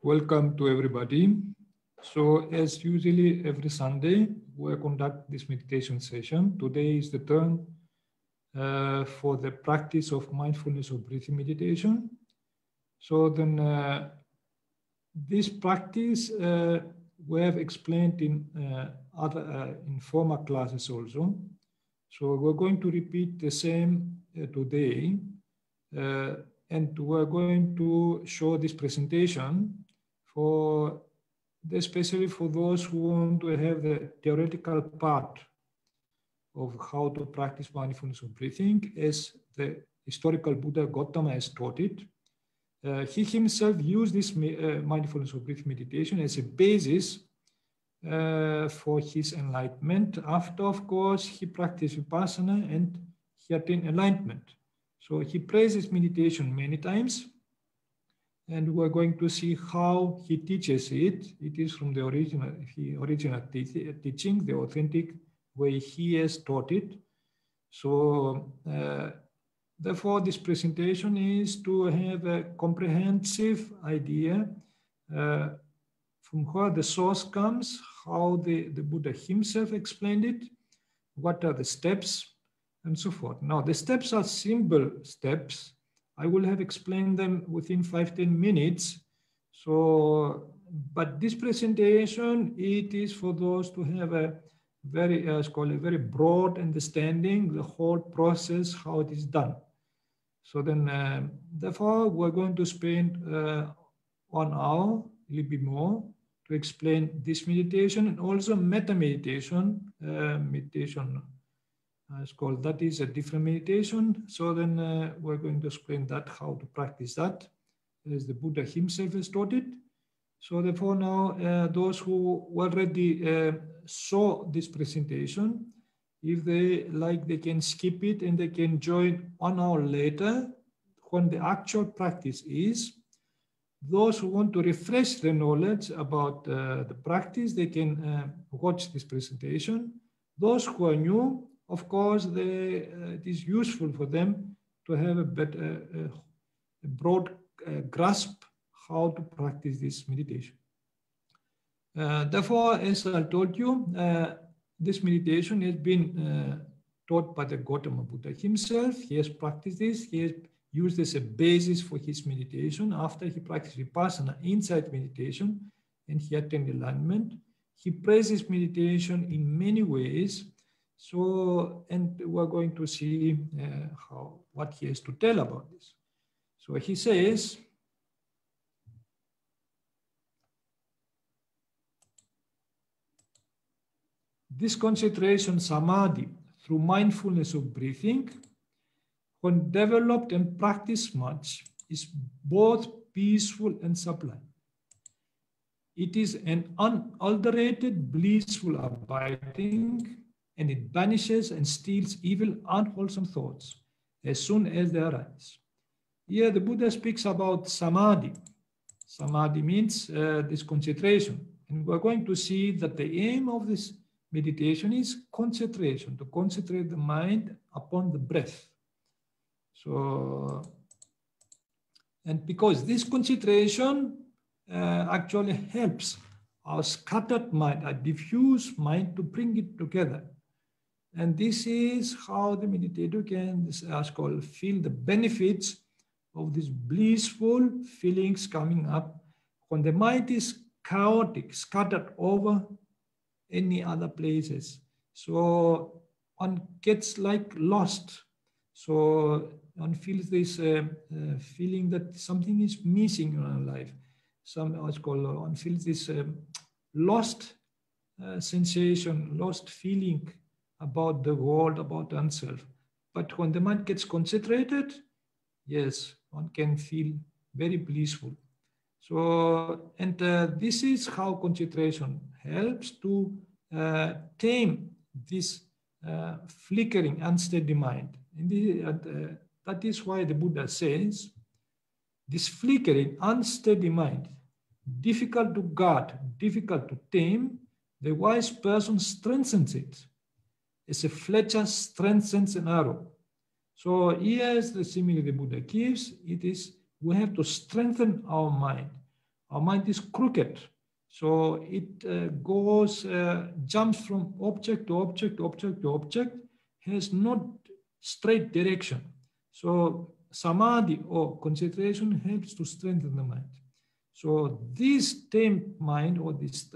Welcome to everybody. So as usually every Sunday, we conduct this meditation session. Today is the turn for the practice of mindfulness of breathing meditation. So then this practice we have explained in other in former classes also. So we're going to repeat the same today. And we're going to show this presentation for especially for those who want to have the theoretical part of how to practice mindfulness of breathing, as the historical Buddha Gotama has taught it. He himself used this mindfulness of breathing meditation as a basis for his enlightenment. After, of course, he practiced vipassana and he attained enlightenment. So he praises meditation many times, and we're going to see how he teaches it. It is from the original teaching, the authentic way he has taught it. So therefore, this presentation is to have a comprehensive idea from where the source comes, how the Buddha himself explained it, what are the steps, and so forth. Now, the steps are simple steps. I will have explained them within 5-10 minutes. So, but this presentation, it is for those to have a very, called a very broad understanding, the whole process, how it is done. So then, therefore, we're going to spend 1 hour, a little bit more, to explain this meditation and also metta meditation, it's called, that is a different meditation. So then we're going to explain that, how to practice that, as the Buddha himself has taught it. So therefore now, those who already saw this presentation, if they like, they can skip it and they can join 1 hour later when the actual practice is. Those who want to refresh their knowledge about the practice, they can watch this presentation. Those who are new, of course, it is useful for them to have a better, a broad grasp how to practice this meditation. Therefore, as I told you, this meditation has been taught by the Gotama Buddha himself. He has practiced this. He has used this as a basis for his meditation. After he practiced vipassana, insight meditation, and he attained enlightenment, he praises meditation in many ways. So, and we're going to see what he has to tell about this. So he says, this concentration samadhi through mindfulness of breathing, when developed and practiced much, is both peaceful and sublime. It is an unadulterated, blissful abiding, and it banishes and steals evil, unwholesome thoughts as soon as they arise. Here the Buddha speaks about samadhi. Samadhi means this concentration. And we're going to see that the aim of this meditation is concentration, to concentrate the mind upon the breath. So, and because this concentration actually helps our scattered mind, our diffuse mind, to bring it together. And this is how the meditator can, feel the benefits of these blissful feelings coming up when the mind is chaotic, scattered over any other places. So one gets like lost. So one feels this feeling that something is missing in our life. One feels this lost sensation, lost feeling about the world, about oneself. But when the mind gets concentrated, yes, one can feel very blissful. So, and this is how concentration helps to tame this flickering, unsteady mind. And that is why the Buddha says, this flickering, unsteady mind, difficult to guard, difficult to tame, the wise person strengthens it. As a fletcher strengthens an arrow. So here's the simile the Buddha gives. It is, we have to strengthen our mind. Our mind is crooked. So it jumps from object to object, object to object, has not straight direction. So samadhi or concentration helps to strengthen the mind. So this tamed mind or this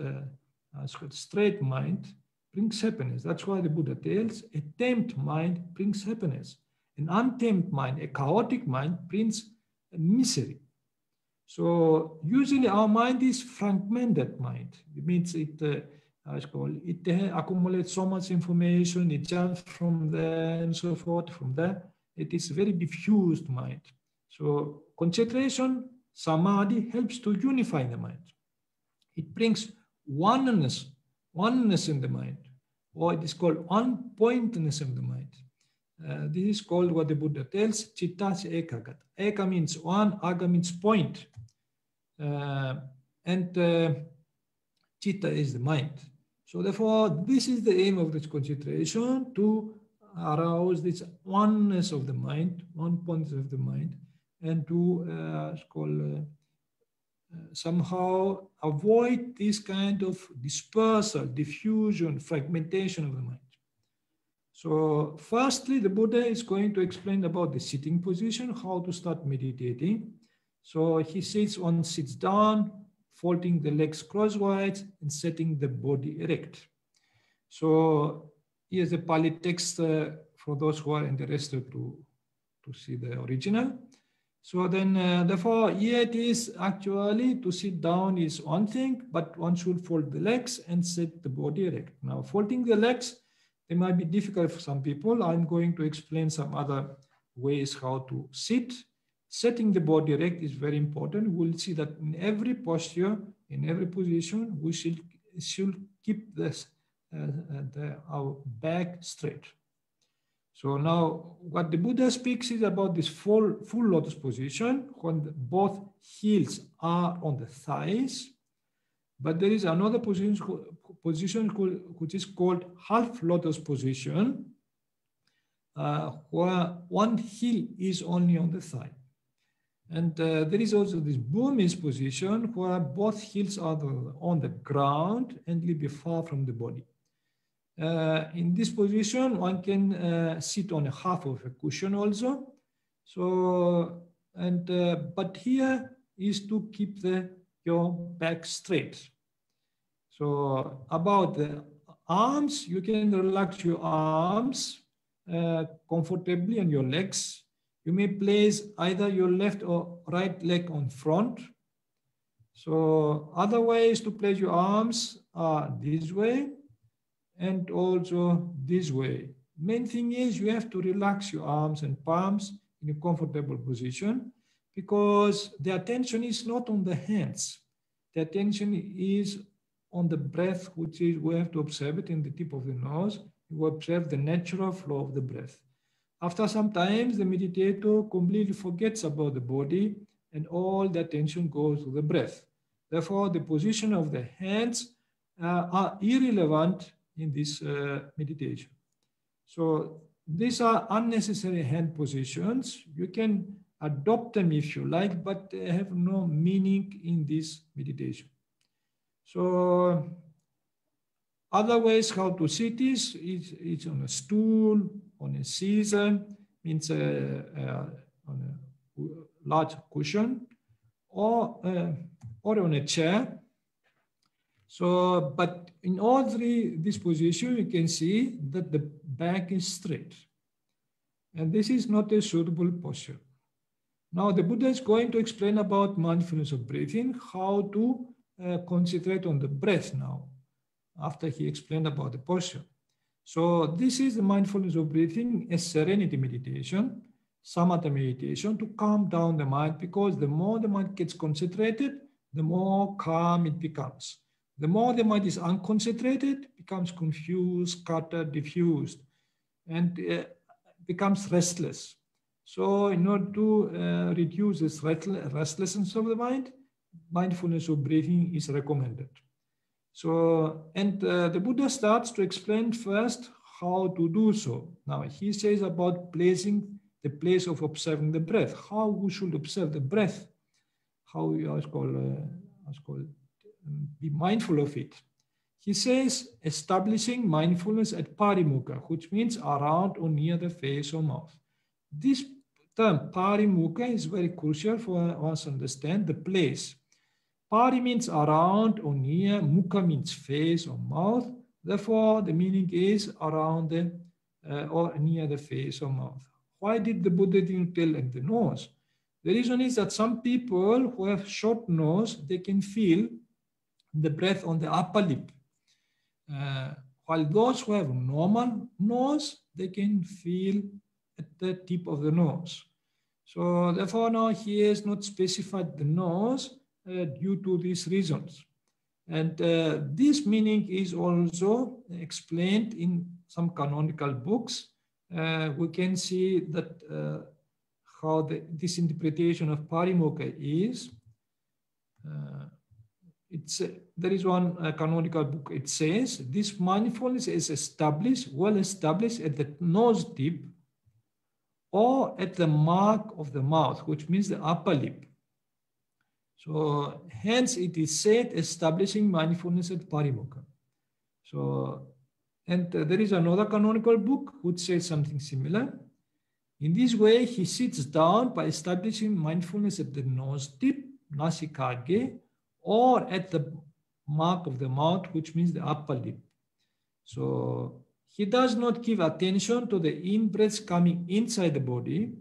straight mind brings happiness. That's why the Buddha tells a tamed mind brings happiness. An untamed mind, a chaotic mind, brings misery. So usually our mind is fragmented mind. It means it accumulates so much information, it jumps from there and so forth, from there. It is very diffused mind. So concentration, samadhi, helps to unify the mind. It brings oneness in the mind, or it is called one-pointedness in the mind. This is called what the Buddha tells, chittas ekagata. Eka means one, aga means point. Chitta is the mind. So therefore, this is the aim of this concentration, to arouse this oneness of the mind, one point of the mind, and to somehow avoid this kind of dispersal, diffusion, fragmentation of the mind. So firstly, the Buddha is going to explain about the sitting position, how to start meditating. So he says one sits down, folding the legs crosswise and setting the body erect. So here's the Pāli text for those who are interested to see the original. So then therefore here it is actually to sit down is one thing, but one should fold the legs and set the body erect. Now folding the legs, they might be difficult for some people. I'm going to explain some other ways how to sit. Setting the body erect is very important. We'll see that in every posture, in every position, we should keep this, our back straight. So now what the Buddha speaks is about this full lotus position, when both heels are on the thighs. But there is another position which is called half lotus position, where one heel is only on the thigh. And there is also this Burmese position where both heels are on the ground and a little bit far from the body. In this position, one can sit on a half of a cushion also. So, but here is to keep your back straight. So about the arms, you can relax your arms comfortably on your legs. You may place either your left or right leg on front. So other ways to place your arms are this way and also this way. Main thing is you have to relax your arms and palms in a comfortable position, because the attention is not on the hands. The attention is on the breath, which is, we have to observe it in the tip of the nose. You observe the natural flow of the breath. After some time, the meditator completely forgets about the body and all the attention goes to the breath. Therefore, the position of the hands are irrelevant in this meditation. So these are unnecessary hand positions. You can adopt them if you like, but they have no meaning in this meditation. So other ways how to sit is on a stool, on a scissor, means on a large cushion, or on a chair. So, but in all three these positions, you can see that the back is straight. And this is not a suitable posture. Now, the Buddha is going to explain about mindfulness of breathing, how to concentrate on the breath now, after he explained about the posture. So this is the mindfulness of breathing, a serenity meditation, samatha meditation, to calm down the mind, because the more the mind gets concentrated, the more calm it becomes. The more the mind is unconcentrated, it becomes confused, scattered, diffused, and becomes restless. So in order to reduce this restlessness of the mind, mindfulness of breathing is recommended. So, and the Buddha starts to explain first how to do so. Now, he says about placing the place of observing the breath, how we should observe the breath, how we are called what's called, be mindful of it. He says, establishing mindfulness at Parimukha, which means around or near the face or mouth. This term, Parimukha, is very crucial for us to understand the place. Pari means around or near, Mukha means face or mouth. Therefore, the meaning is around the, or near the face or mouth. Why did the Buddha didn't tell at the nose? The reason is that some people who have short nose, they can feel the breath on the upper lip. While those who have normal nose, they can feel at the tip of the nose. So therefore now he has not specified the nose due to these reasons. And this meaning is also explained in some canonical books. We can see that how this interpretation of Parimukha is. There is one canonical book. It says, this mindfulness is established, well established at the nose tip or at the mark of the mouth, which means the upper lip. So hence it is said establishing mindfulness at Parimukha. So, and there is another canonical book which says something similar. In this way, he sits down by establishing mindfulness at the nose tip, nasikage, or at the mark of the mouth, which means the upper lip. So he does not give attention to the in-breaths coming inside the body.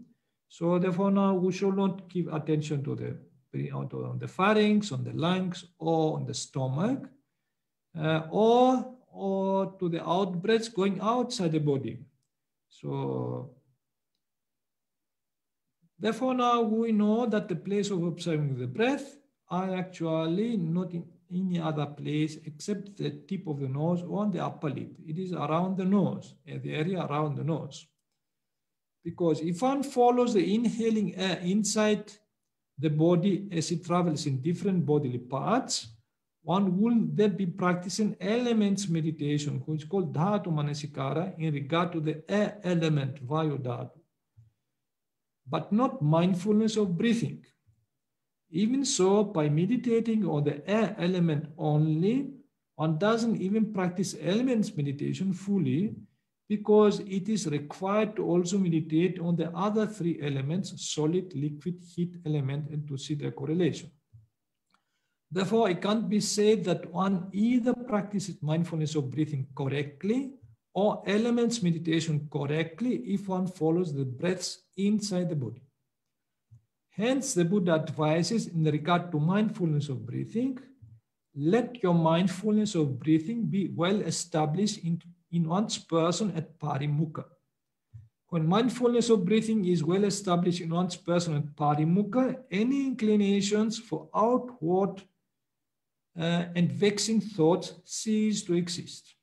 So therefore now we should not give attention to the on the pharynx, on the lungs, or on the stomach, or to the out-breaths going outside the body. So therefore now we know that the place of observing the breath are actually not in any other place except the tip of the nose or on the upper lip. It is around the nose, the area around the nose. Because if one follows the inhaling air inside the body as it travels in different bodily parts, one will then be practicing elements meditation, which is called dhatu manasikara, in regard to the air element, vayu dhatu, but not mindfulness of breathing. Even so, by meditating on the air element only, one doesn't even practice elements meditation fully, because it is required to also meditate on the other three elements, solid, liquid, heat element, and to see their correlation. Therefore, it can't be said that one either practices mindfulness of breathing correctly or elements meditation correctly if one follows the breaths inside the body. Hence, the Buddha advises in regard to mindfulness of breathing, let your mindfulness of breathing be well established in one's person at Parimukha. When mindfulness of breathing is well established in one's person at Parimukha, any inclinations for outward and vexing thoughts cease to exist.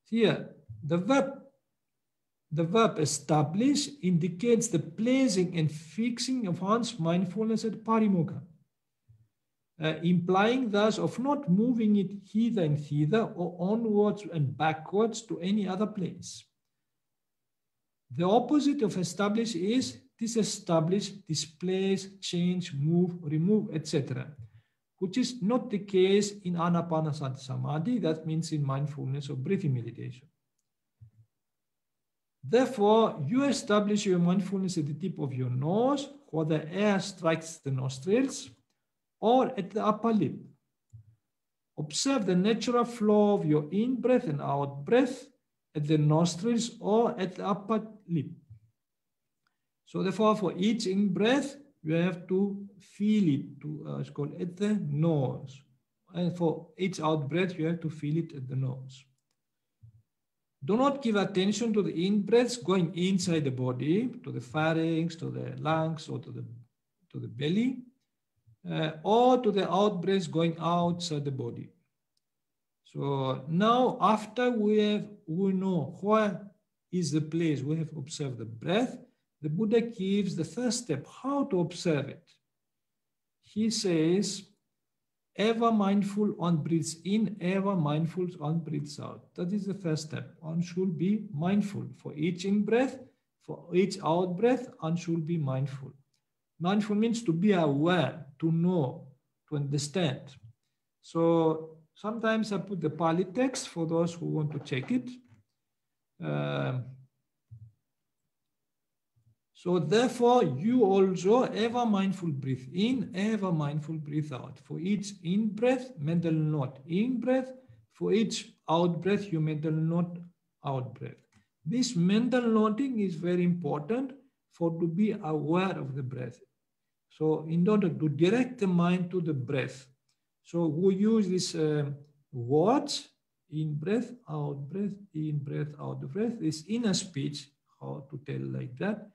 Here, the verb establish indicates the placing and fixing of one's mindfulness at Parimukha, implying thus of not moving it hither and thither or onwards and backwards to any other place. The opposite of establish is disestablish, displace, change, move, remove, etc., which is not the case in Ānāpānasati samadhi, that means in mindfulness of breathing meditation. Therefore, you establish your mindfulness at the tip of your nose, where the air strikes the nostrils, or at the upper lip. Observe the natural flow of your in-breath and out-breath at the nostrils or at the upper lip. So therefore, for each in-breath, you have to feel it, it's called at the nose. And for each out-breath, you have to feel it at the nose. Do not give attention to the in-breaths going inside the body, to the pharynx, to the lungs, or to the belly, or to the out-breaths going outside the body. So now, after we know where is the place we have observed the breath, the Buddha gives the first step, how to observe it. He says, ever mindful one breathes in, ever mindful one breathes out. That is the first step. One should be mindful. For each in-breath, for each out-breath, one should be mindful. Mindful means to be aware, to know, to understand. So sometimes I put the Pāli text for those who want to check it. So therefore, you also ever mindful breathe in, ever mindful breathe out. For each in-breath, mental note in-breath. For each out-breath, you mental note out-breath. This mental noting is very important for to be aware of the breath. So in order to direct the mind to the breath. So we use these words, in-breath, out-breath, in-breath, out-breath, this inner speech, how to tell like that.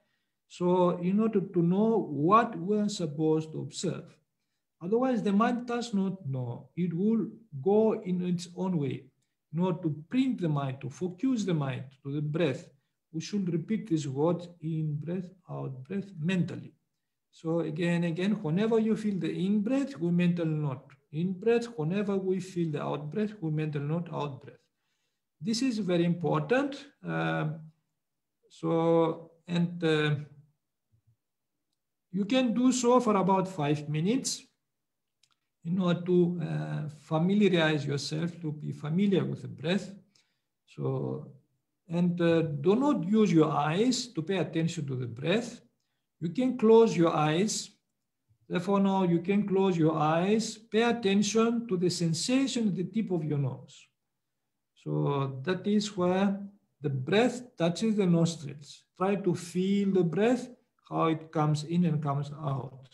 So in order to know what we're supposed to observe. Otherwise, the mind does not know. It will go in its own way. In order to bring the mind, to focus the mind to the breath, we should repeat these words, in-breath, out-breath, mentally. So again, whenever you feel the in-breath, we mental note in-breath. Whenever we feel the out-breath, we mental note out-breath. This is very important. You can do so for about 5 minutes in order to familiarize yourself, to be familiar with the breath. So, and do not use your eyes to pay attention to the breath. You can close your eyes. Therefore, now you can close your eyes, pay attention to the sensation at the tip of your nose. So that is where the breath touches the nostrils. Try to feel the breath, how it comes in and comes out.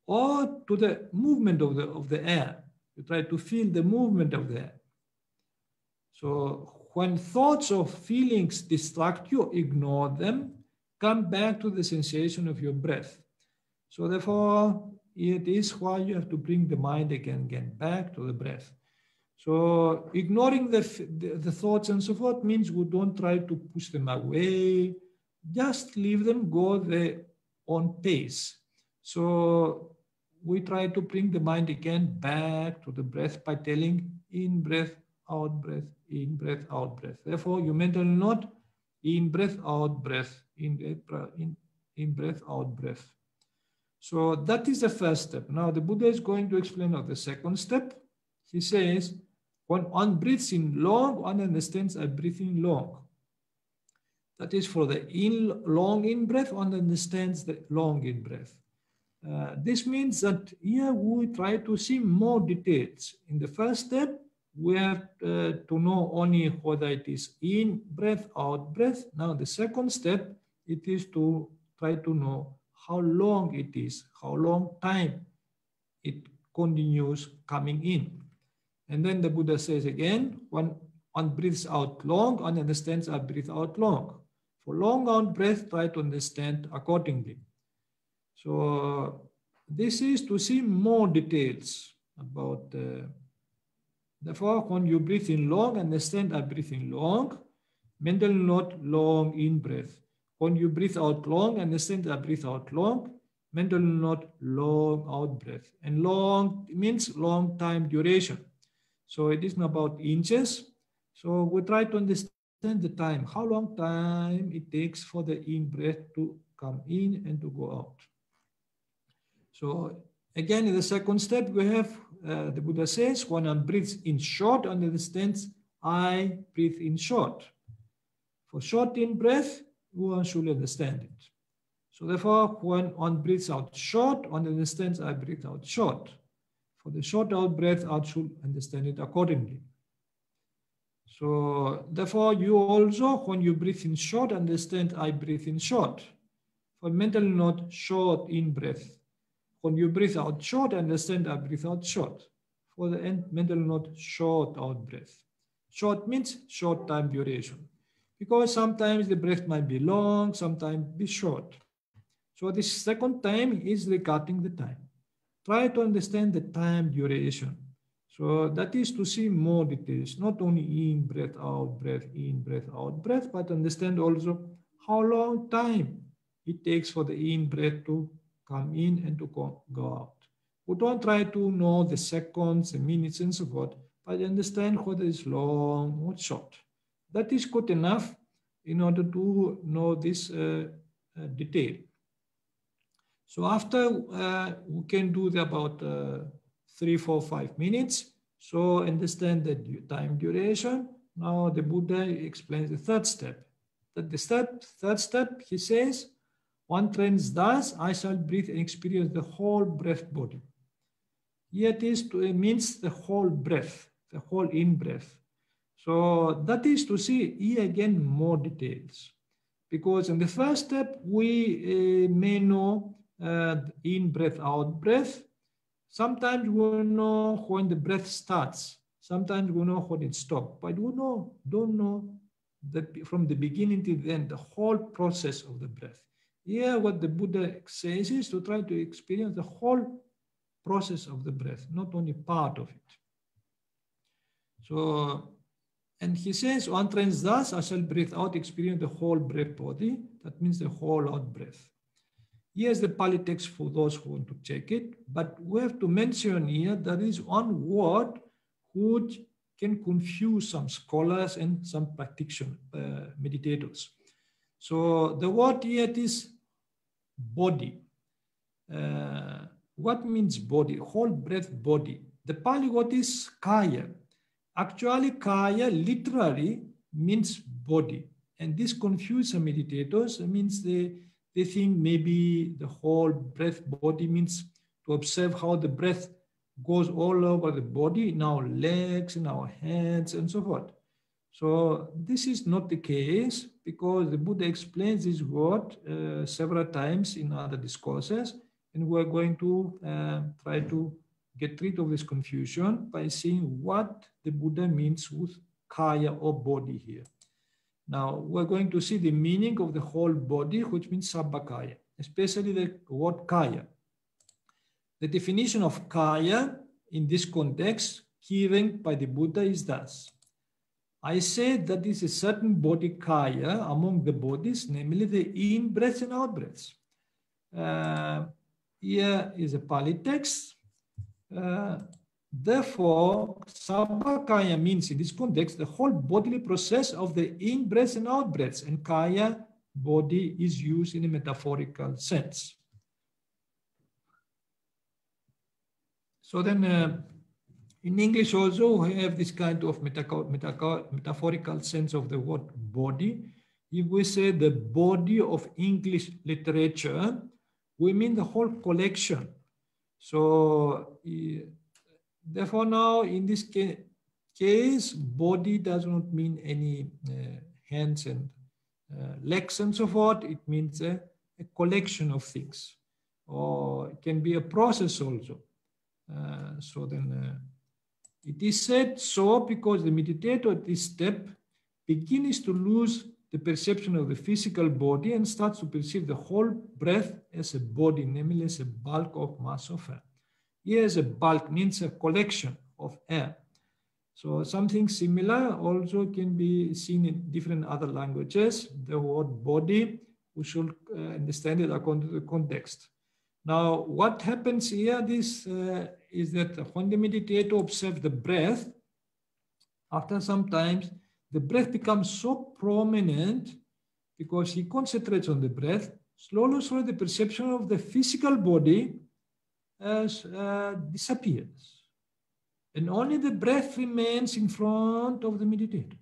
Or to the movement of the air. You try to feel the movement of the air. So when thoughts or feelings distract you, ignore them. Come back to the sensation of your breath. So therefore, it is why you have to bring the mind again back to the breath. So ignoring the thoughts and so forth means we don't try to push them away. Just leave them go their own pace. So we try to bring the mind again back to the breath by telling in breath, out breath, in breath, out breath. Therefore, you mental note in breath, out breath, in breath, out breath. So that is the first step. Now the Buddha is going to explain of the second step. He says, when one breathes in long, one understands I breathe in long. That is for the long in breath, one understands the long in breath. This means that here we try to see more details. In the first step, we have to know only whether it is in breath, out breath. Now the second step, it is to try to know how long it is, how long time it continues coming in. And then the Buddha says again, when one breathes out long, one understands I breathe out long. For long out breath, try to understand accordingly. So this is to see more details about therefore, when you breathe in long, understand I breathe in long. Mental note long in breath. When you breathe out long, understand I breathe out long. Mental note long out breath. And long means long time duration. So it isn't about inches. So we try to understand the time, how long time it takes for the in breath to come in and to go out. So again, in the second step, we have the Buddha says, when one breathes in short, one understands I breathe in short. For short in breath, one should understand it. So therefore, when one breathes out short, one understands I breathe out short. For the short out breath, one should understand it accordingly. So therefore, you also, when you breathe in short, understand I breathe in short. For mental note, short in breath. When you breathe out short, understand I breathe out short. For the end, mental note, short out breath. Short means short time duration. Because sometimes the breath might be long, sometimes be short. So this second time is regarding the time. Try to understand the time duration. So that is to see more details, not only in breath, in breath, out breath, but understand also how long time it takes for the in breath to come in and to go out. We don't try to know the seconds, the minutes, and so forth, but understand whether it's long or short. That is good enough in order to know this detail. So after we can do the about 3, 4, 5 minutes. So understand the time duration. Now the Buddha explains the third step. That the third step, he says, one trains thus, I shall breathe and experience the whole breath body. Here it means the whole breath, the whole in-breath. So that is to see here again more details. Because in the first step, we may know in-breath, out-breath. Sometimes we know when the breath starts. Sometimes we know when it stops. But we don't know that from the beginning to the end, the whole process of the breath. Here, what the Buddha says is to try to experience the whole process of the breath, not only part of it. So, and he says, one trains thus, I shall breathe out, experience the whole breath body. That means the whole out breath. Here's the Pāli text for those who want to check it. But we have to mention here, there is one word which can confuse some scholars and some practitioners, meditators. So the word here is body. What means body? Whole breath body. The Pāli word is kaya. Actually, kaya literally means body. And this confuses some meditators. It means they think maybe the whole breath body means to observe how the breath goes all over the body, in our legs, in our hands, and so forth. So this is not the case, because the Buddha explains this word several times in other discourses, and we're going to try to get rid of this confusion by seeing what the Buddha means with kaya or body here. Now we're going to see the meaning of the whole body, which means sabbakaya, especially the word kaya. The definition of kaya in this context given by the Buddha is thus. I say that is a certain body kaya among the bodies, namely the in-breaths and out-breaths. Here is a Pāli text. Therefore, sabbakaya means in this context the whole bodily process of the in-breaths and out-breaths, and kaya, body, is used in a metaphorical sense. So then in English also we have this kind of metaphorical sense of the word body. If we say the body of English literature, we mean the whole collection. So therefore now in this case, body does not mean any hands and legs and so forth. It means a collection of things, or it can be a process also. So then it is said so because the meditator at this step begins to lose the perception of the physical body and starts to perceive the whole breath as a body, namely as a bulk of mass of air. Here as a bulk means a collection of air. So something similar also can be seen in different other languages. The word body, we should understand it according to the context. Now, what happens here is that when the meditator observes the breath, after some time, the breath becomes so prominent because he concentrates on the breath. Slowly, the perception of the physical body disappears. And only the breath remains in front of the meditator.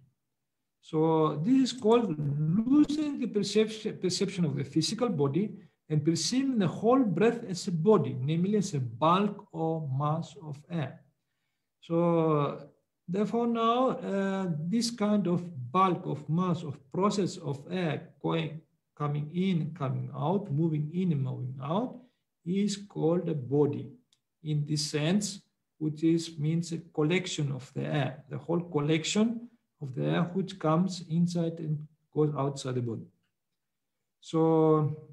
So this is called losing the perception of the physical body and perceiving the whole breath as a body, namely as a bulk or mass of air. So therefore now this kind of bulk of mass of process of air coming in, coming out, moving in and moving out is called a body in this sense, which means a collection of the air, the whole collection of the air which comes inside and goes outside the body. So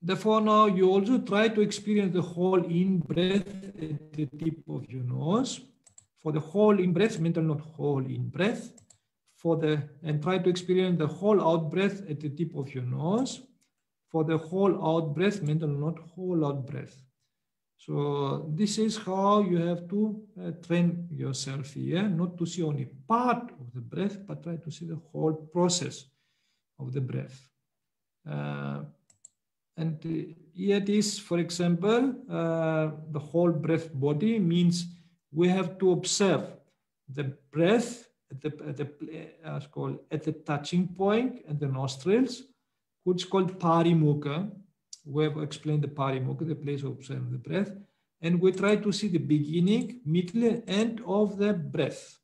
therefore, now you also try to experience the whole in-breath at the tip of your nose. For the whole in-breath, mental not whole in-breath. And try to experience the whole out-breath at the tip of your nose. For the whole out-breath, mental not whole out-breath. So this is how you have to train yourself here, not to see only part of the breath, but try to see the whole process of the breath. And here it is, for example, the whole breath body means we have to observe the breath at the touching point at the nostrils, which is called Parimukha. We have explained the Parimukha, the place of observing the breath. And we try to see the beginning, middle, and end of the breath.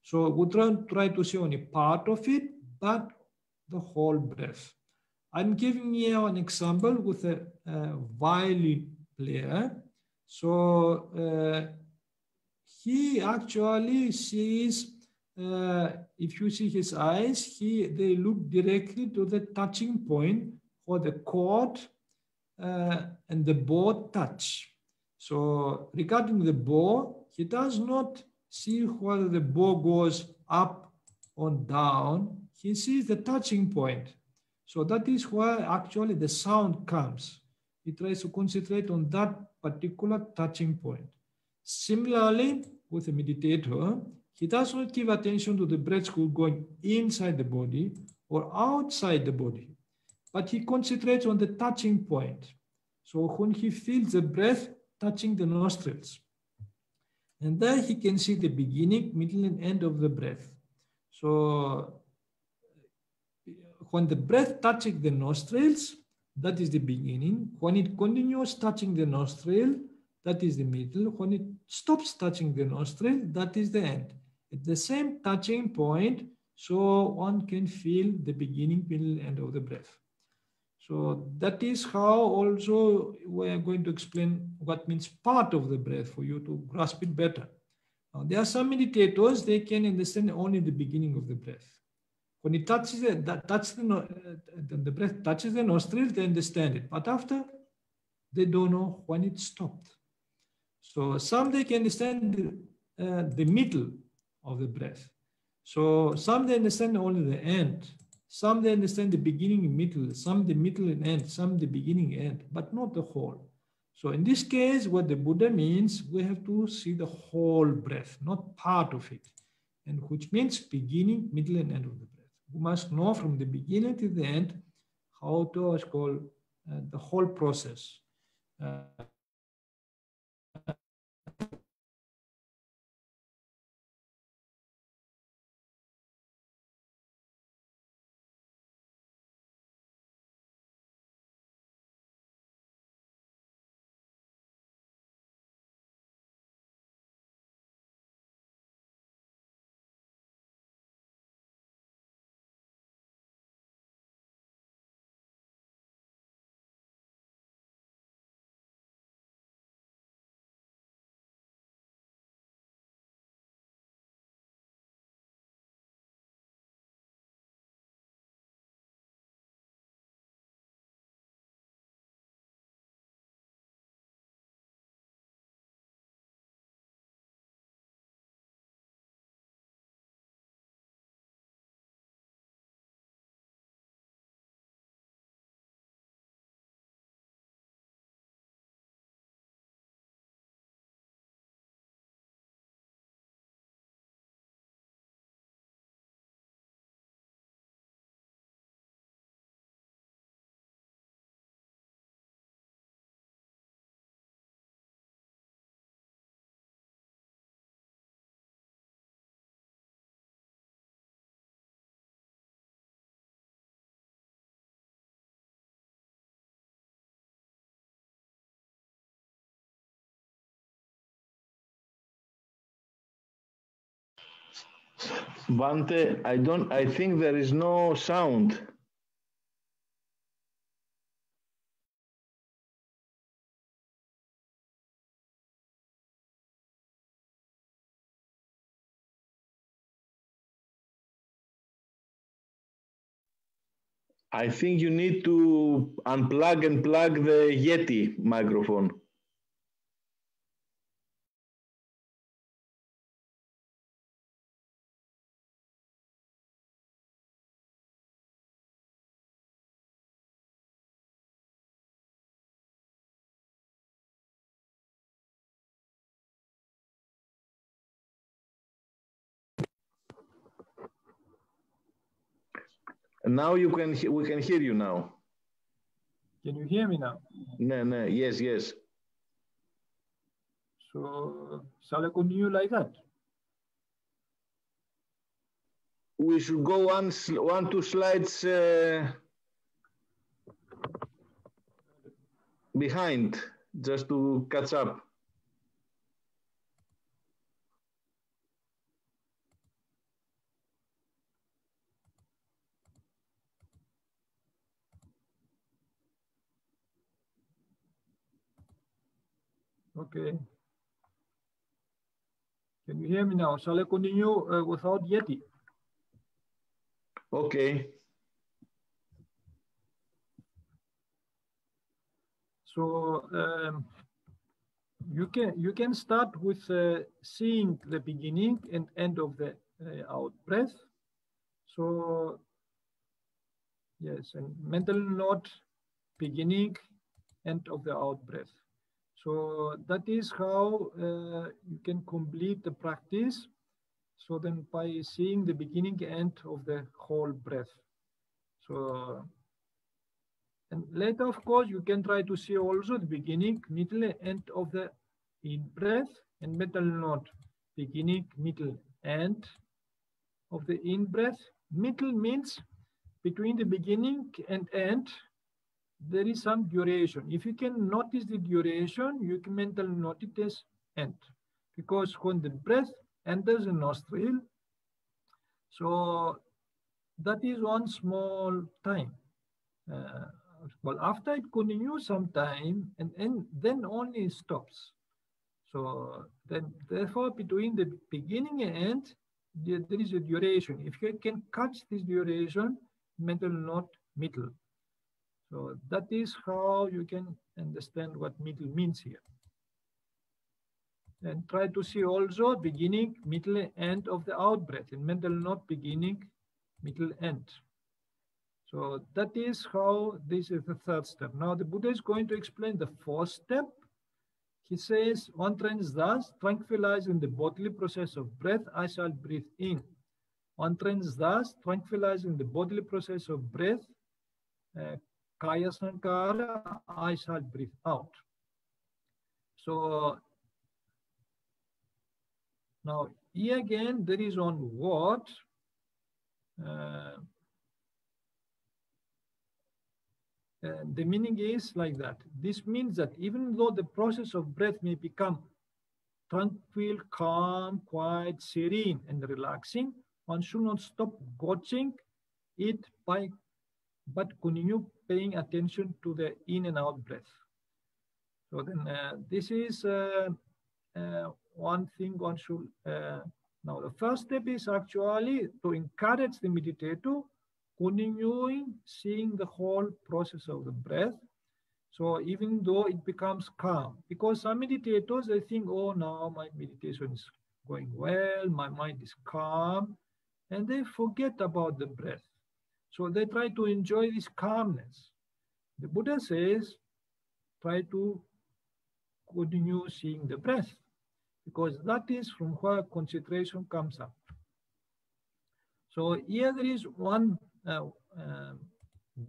So we try to see only part of it, but the whole breath. I'm giving you an example with a violin player. So he actually sees, if you see his eyes, they look directly to the touching point where the chord and the bow touch. So regarding the bow, he does not see whether the bow goes up or down. He sees the touching point. So that is where actually the sound comes. He tries to concentrate on that particular touching point. Similarly, with a meditator, he does not give attention to the breath going inside the body or outside the body, but he concentrates on the touching point. So when he feels the breath touching the nostrils, and there he can see the beginning, middle, and end of the breath. So when the breath touches the nostrils, that is the beginning. When it continues touching the nostril, that is the middle. When it stops touching the nostril, that is the end. At the same touching point, so one can feel the beginning, middle, and end of the breath. So that is how also we are going to explain what means part of the breath for you to grasp it better. Now, there are some meditators, they can understand only the beginning of the breath. When it touches the breath touches the nostrils, they understand it. But after, they don't know when it stopped. So some they can understand the middle of the breath. So some they understand only the end. Some they understand the beginning and middle. Some the middle and end. Some the beginning and end, but not the whole. So in this case, what the Buddha means, we have to see the whole breath, not part of it, and which means beginning, middle, and end of the breath. We must know from the beginning to the end how to call the whole process. Bante, I think there is no sound. I think you need to unplug and plug the Yeti microphone. Now we can hear you now. Can you hear me now? No, no, yes, yes. So, shall I continue like that? We should go two slides behind, just to catch up. Okay. Can you hear me now? Shall I continue without Yeti? Okay. So you can start with seeing the beginning and end of the out breath. So yes, and mental note, beginning, end of the out breath. So that is how you can complete the practice. So then by seeing the beginning end of the whole breath. So, and later, of course, you can try to see also the beginning, middle, end of the in breath, and mental note, beginning, middle, end of the in breath. Middle means between the beginning and end, there is some duration. If you can notice the duration, you can mental note it as end. Because when the breath enters the nostril, so that is one small time. Well, after it continues some time, and then only stops. So then, therefore, between the beginning and end, there is a duration. If you can catch this duration, mental note middle. So that is how you can understand what middle means here. And try to see also beginning, middle, end of the out breath, and mental note beginning, middle, end. So that is how this is the third step. Now the Buddha is going to explain the fourth step. He says, one trains thus, tranquilizing the bodily process of breath, I shall breathe in. One trains thus, tranquilizing the bodily process of breath, kaya sankara, I shall breathe out. So now here again, there is one word. The meaning is like that. This means that even though the process of breath may become tranquil, calm, quiet, serene, and relaxing, one should not stop watching it but continue paying attention to the in and out breath. So then this is one thing one should, now the first step is actually to encourage the meditator continuing seeing the whole process of the breath. So even though it becomes calm, because some meditators, they think, oh, now my meditation is going well, my mind is calm, and they forget about the breath. So they try to enjoy this calmness. The Buddha says, try to continue seeing the breath, because that is from where concentration comes up. So here there is one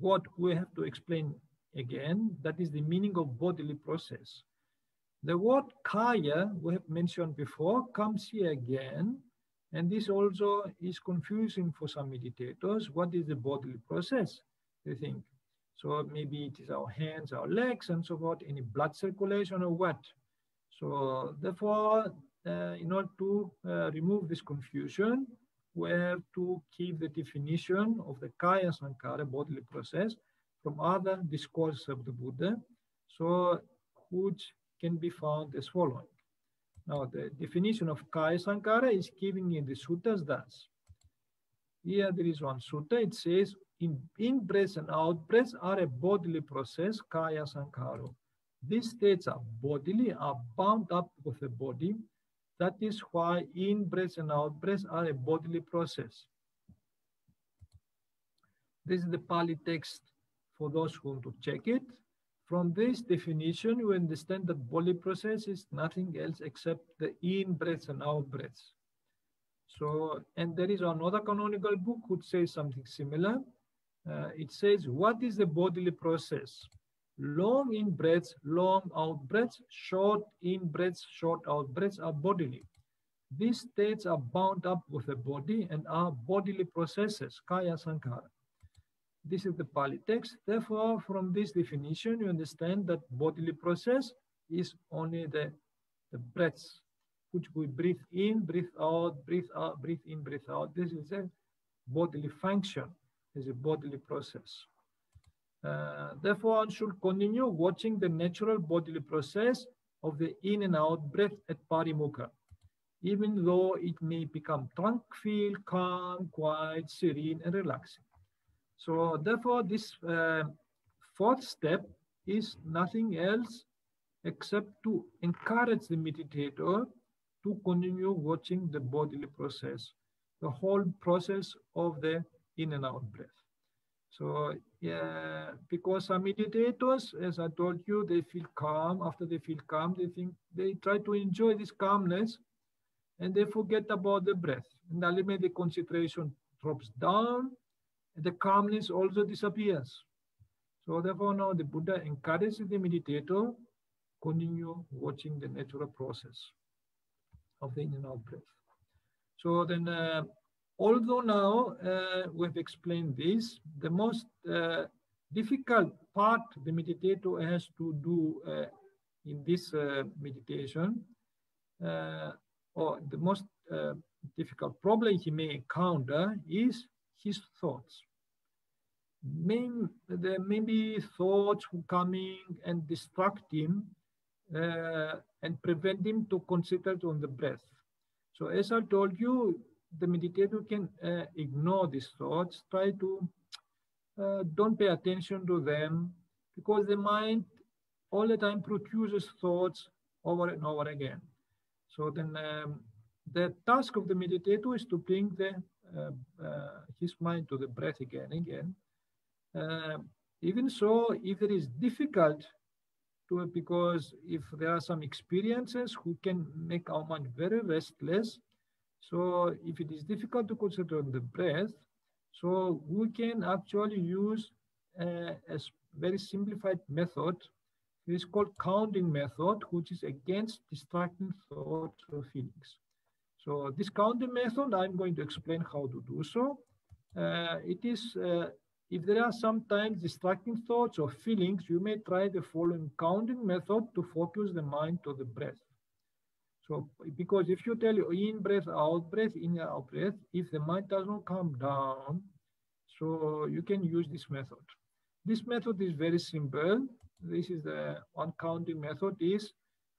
what we have to explain again, that is the meaning of bodily process. The word kaya, we have mentioned before, comes here again, and this also is confusing for some meditators. What is the bodily process? They think, so maybe it is our hands, our legs, and so forth, any blood circulation or what? So therefore, in order to remove this confusion, we have to keep the definition of the kaya sankara, bodily process, from other discourses of the Buddha, so which can be found as following. Now, the definition of kaya sankara is given in the suttas thus. Here there is one sutta, it says, in breath and out breath are a bodily process, kaya sankara. These states are bodily, are bound up with the body. That is why in breath and out breath are a bodily process. This is the Pāli text for those who want to check it. From this definition, we understand that bodily process is nothing else except the in breath and out breath. So, and there is another canonical book which says something similar. It says, what is the bodily process? Long in breaths, long out breaths, short in breaths, short out breaths are bodily. These states are bound up with the body and are bodily processes, kaya sankhara. This is the Pali text. Therefore, from this definition, you understand that bodily process is only the breaths, which we breathe in, breathe out, breathe out, breathe in, breathe out. This is a bodily function, is a bodily process. Therefore, one should continue watching the natural bodily process of the in and out breath at parimukha, even though it may become tranquil, calm, quiet, serene, and relaxing. So therefore, this fourth step is nothing else except to encourage the meditator to continue watching the bodily process, the whole process of the in and out breath. So because some meditators, as I told you, they feel calm. After they feel calm, they try to enjoy this calmness and they forget about the breath. And ultimately the concentration drops down and the calmness also disappears. So therefore now the Buddha encourages the meditator continue watching the natural process of the in and out breath. So then, although now we've explained this, the most difficult part the meditator has to do in this meditation, or the most difficult problem he may encounter is his thoughts. There may be thoughts who coming and distract him and prevent him to concentrate on the breath. So as I told you, the meditator can ignore these thoughts, try to don't pay attention to them, because the mind all the time produces thoughts over and over again. So then the task of the meditator is to bring his mind to the breath again and again. Even so, if it is difficult to, because if there are some experiences who can make our mind very restless, so if it is difficult to concentrate on the breath, so we can actually use a very simplified method. It is called counting method, which is against distracting thoughts or feelings. So this counting method, I'm going to explain how to do so. It is, if there are sometimes distracting thoughts or feelings, you may try the following counting method to focus the mind to the breath. So, because if you tell you in breath, out breath, in out breath, if the mind does not come down, so you can use this method. This method is very simple. This is the one counting method is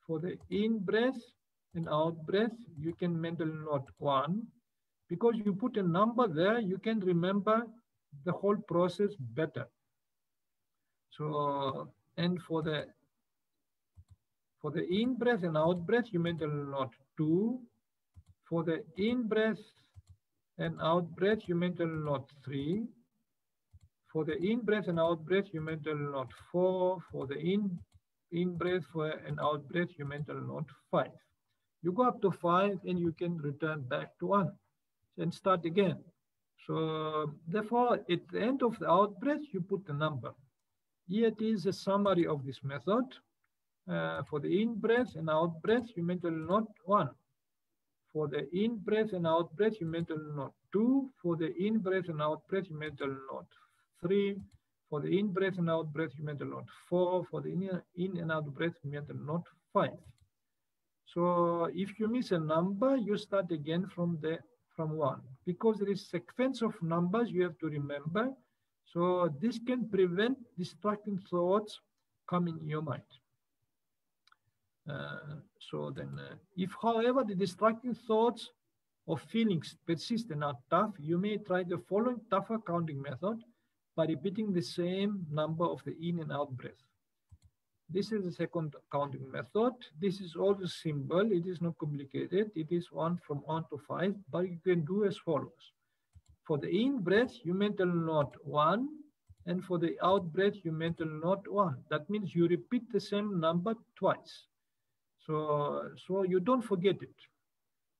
for the in breath and out breath, you can mentally note 1. Because you put a number there, you can remember the whole process better. So, and for the in breath and out breath, you mentally note 2. For the in breath and out breath, you mentally note 3. For the in breath and out breath, you mentally note 4. For the in breath and out breath, you mentally note 5. You go up to 5 and you can return back to 1 and start again. So therefore, at the end of the out breath, you put the number. Here it is a summary of this method. For the in breath and out breath, you mentally note 1. For the in breath and out breath, you mentally note 2. For the in breath and out breath, you mentally note 3. For the in breath and out breath, you mentally note 4. For the in and out breath, you mentally note 5. So if you miss a number, you start again from 1, because there is a sequence of numbers you have to remember. So this can prevent distracting thoughts coming in your mind. So then, if however the distracting thoughts or feelings persist and are tough, you may try the following tougher counting method by repeating the same number of the in and out breath. This is the second counting method. This is also simple. It is not complicated. It is from 1 to 5, but you can do as follows. For the in breath, you mentally note 1, and for the out breath, you mentally note 1. That means you repeat the same number twice. So you don't forget it.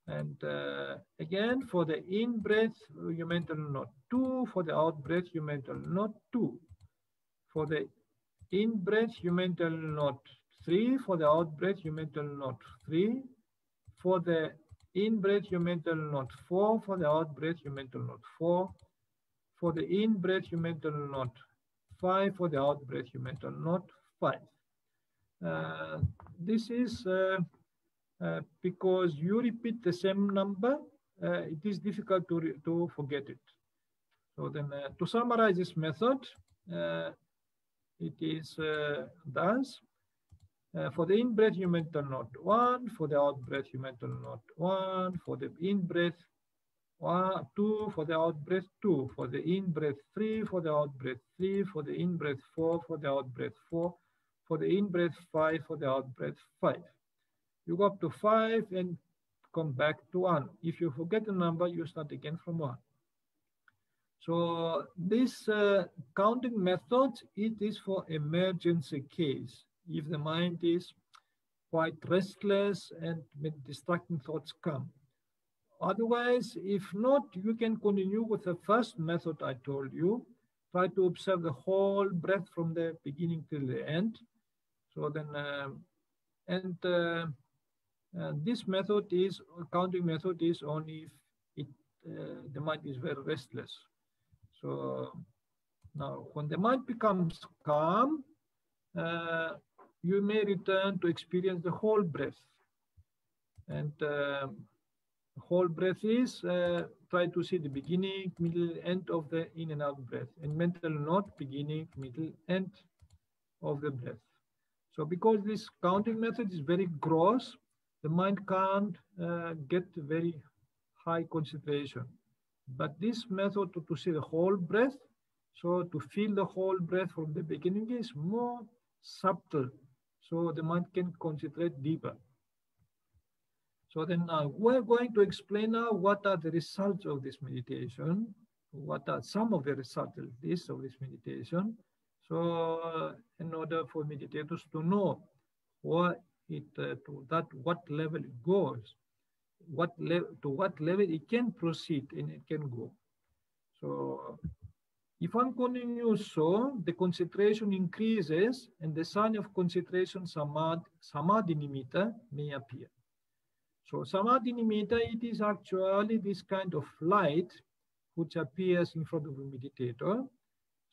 And again, for the in breath, you mentally note 2. For the out breath, you mentally note 2. For the in-breath, you mental knot 3. For the out-breath, you mental knot 3. For the in-breath, you mental knot 4. For the out-breath, you mental knot 4. For the in-breath, you mental knot 5. For the out-breath, you mental knot 5. This is because you repeat the same number, it is difficult to forget it. So then to summarize this method, it is thus. For the in-breath, you mental knot 1. For the out-breath, you mental knot 1. For the in-breath, 2. For the out-breath, 2. For the in-breath, 3. For the out-breath, 3. For the in-breath, 4. For the out-breath, 4. For the in-breath, 5. For the out-breath, 5. You go up to 5 and come back to 1. If you forget the number, you start again from 1. So this counting method, it is for emergency case. If the mind is quite restless and distracting thoughts come. Otherwise, if not, you can continue with the first method I told you. Try to observe the whole breath from the beginning till the end. So then, this method is, counting method is only if the mind is very restless. So now when the mind becomes calm, you may return to experience the whole breath. And whole breath is, try to see the beginning, middle, end of the in and out breath. And mental knot, beginning, middle, end of the breath. So because this counting method is very gross, the mind can't get very high concentration. But this method to see the whole breath, so to feel the whole breath from the beginning is more subtle. So the mind can concentrate deeper. So then we're going to explain now what are the results of this meditation. What are some of the results of this meditation. So in order for meditators to know what what level it goes, to what level it can proceed and it can go. So if one continues so, the concentration increases and the sign of concentration samadhi nimitta may appear. So samadhi nimitta, it is actually this kind of light which appears in front of a meditator.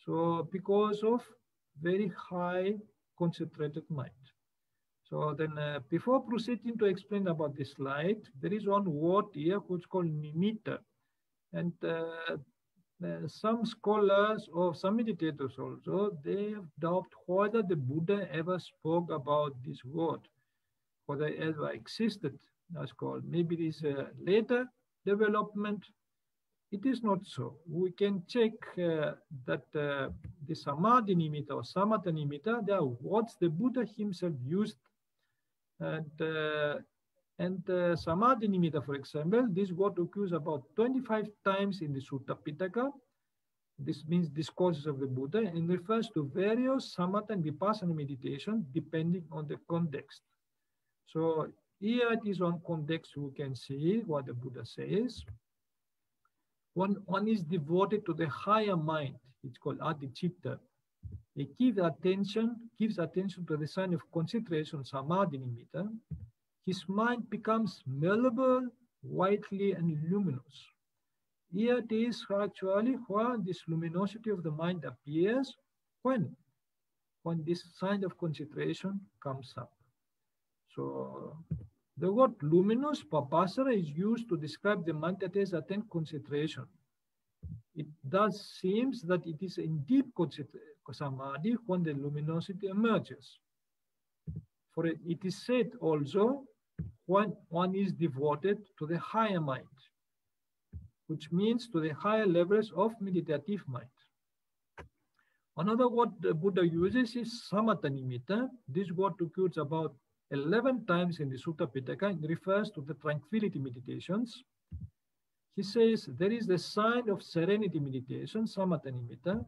So because of very high concentrated mind. So then before proceeding to explain about this light, there is one word here which is called nimitta. And some scholars or some meditators also, they have doubted whether the Buddha ever spoke about this word, whether it ever existed. That's called. Maybe it is a later development. It is not so. We can check that the samadhi nimitta or samatha nimitta, they are words the Buddha himself used. And samadhi nimitta, for example, this word occurs about 25 times in the Sutta Pitaka. This means discourses of the Buddha and refers to various samatha and vipassana meditation depending on the context. So here it is one context we can see what the Buddha says. One is devoted to the higher mind. It's called adhicitta. It gives attention to the sign of concentration, samadhi nimitta. His mind becomes malleable, widely, and luminous. Here it is actually where this luminosity of the mind appears when this sign of concentration comes up. So the word luminous, papasara, is used to describe the mind that has attained concentration. It does seems that it is in deep samadhi when the luminosity emerges. For it is said also when one is devoted to the higher mind, which means to the higher levels of meditative mind. Another word the Buddha uses is samatha nimitta. This word occurs about 11 times in the Sutta Pitaka and refers to the tranquility meditations. He says there is the sign of serenity meditation, samatha nimitta.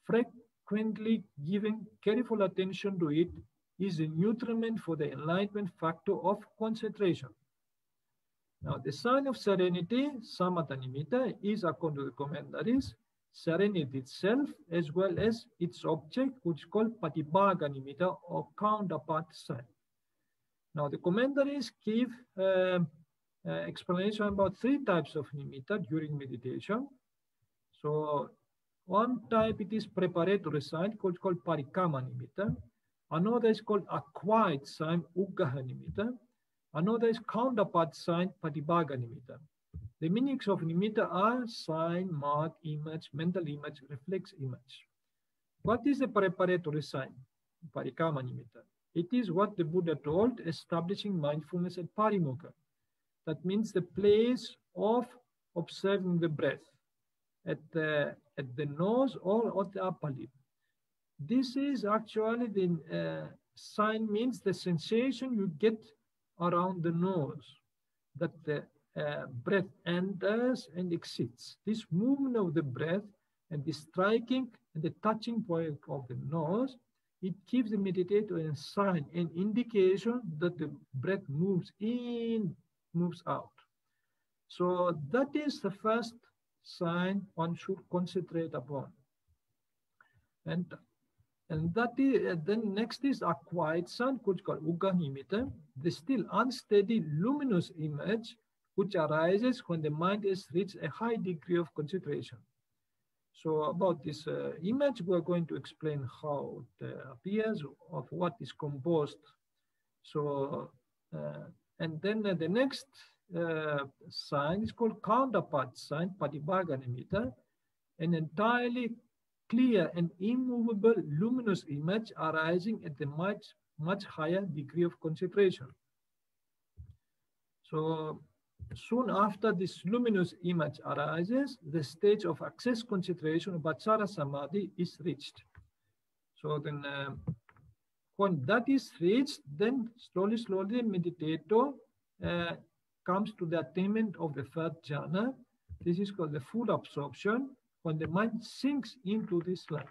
Frequently giving careful attention to it is a nutriment for the enlightenment factor of concentration. Now, the sign of serenity, samatha nimitta, is, according to the commentaries, serenity itself, as well as its object, which is called Patibhaga nimitta, or counterpart sign. Now, the commentaries give explanation about 3 types of nimitta during meditation. So, one type, it is preparatory sign, called parikama nimitta. Another is called acquired sign, uggaha nimitta. Another is counterpart sign, patibhaga nimitta. The meanings of nimitta are sign, mark, image, mental image, reflex image. What is the preparatory sign? Parikama nimitta. It is what the Buddha told, establishing mindfulness at parimukha. That means the place of observing the breath at the nose or at the upper lip. This is actually the sign, means the sensation you get around the nose, that the breath enters and exits. This movement of the breath and the striking and the touching point of the nose, it gives the meditator a sign, an indication that the breath moves in, moves out. So that is the first sign one should concentrate upon. And that is, then next is acquired sign, which is called uggaha nimitta, the still unsteady luminous image which arises when the mind has reached a high degree of concentration. So about this image, we're going to explain how it appears, of what is composed. So, and then the next sign is called counterpart sign, patibhaga nimitta, an entirely clear and immovable luminous image arising at the much higher degree of concentration. So soon after this luminous image arises, the stage of access concentration, Vajra Samadhi, is reached. So then when that is reached, then slowly the meditator comes to the attainment of the 3rd jhana. This is called the full absorption, when the mind sinks into this light.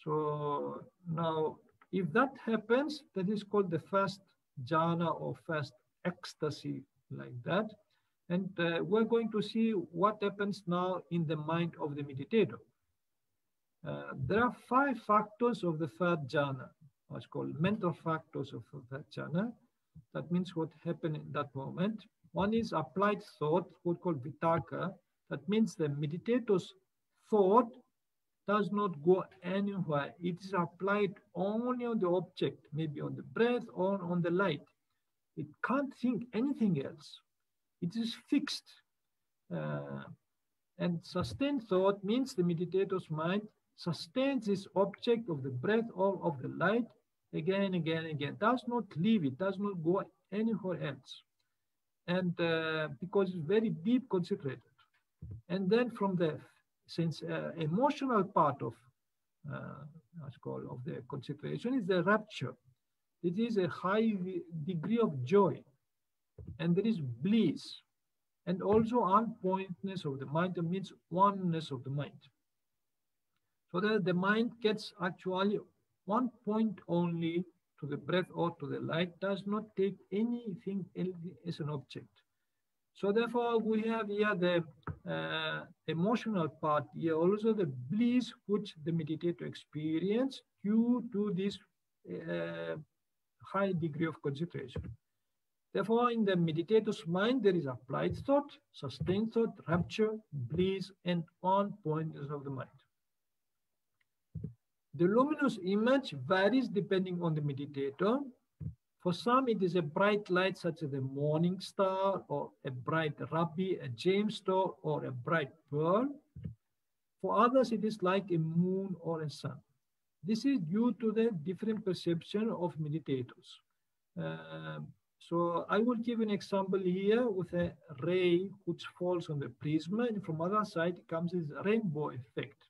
So now, if that happens, that is called the 1st jhana or 1st ecstasy, like that. And we're going to see what happens now in the mind of the meditator. There are 5 factors of the 3rd jhana, what's called mental factors of the 3rd jhana. That means what happened in that moment. One is applied thought, what's called vitakka. That means the meditator's thought does not go anywhere. It is applied only on the object, maybe on the breath or on the light. It can't think anything else. It is fixed. And sustained thought means the meditator's mind sustains this object of the breath or of the light again, does not leave it, does not go anywhere else. And because it's very deep concentrated. And then from the emotional part of the concentration is the rapture. It is a high degree of joy, and there is bliss, and also unpointedness of the mind. That means oneness of the mind. So that the mind gets actually one point only to the breath or to the light, does not take anything else as an object. So therefore, we have here the emotional part, here also the bliss which the meditator experiences due to this high degree of concentration. Therefore, in the meditator's mind, there is applied thought, sustained thought, rapture, bliss, and on-pointness of the mind. The luminous image varies depending on the meditator. For some, it is a bright light such as a morning star, or a bright ruby, a gemstone, or a bright pearl. For others, it is like a moon or a sun. This is due to the different perception of meditators. So I will give an example here with a ray which falls on the prism, and from other side comes this rainbow effect.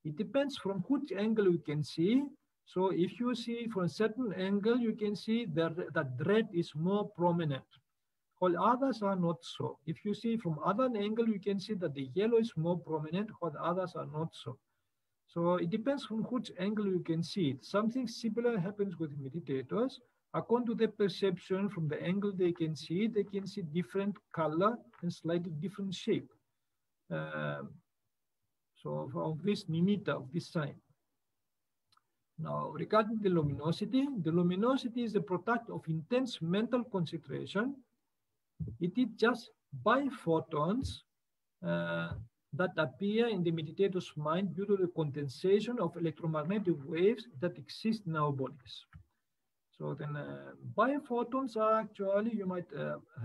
It depends from which angle you can see. So if you see from a certain angle, you can see that red is more prominent, while others are not so. If you see from other angle, you can see that the yellow is more prominent, while others are not so. So it depends from which angle you can see it. Something similar happens with meditators. According to their perception, from the angle they can see different color and slightly different shape. So from this nimitta, of this sign. Now, regarding the luminosity is a product of intense mental concentration. It is just biphotons that appear in the meditator's mind due to the condensation of electromagnetic waves that exist in our bodies. So then biphotons are actually, you might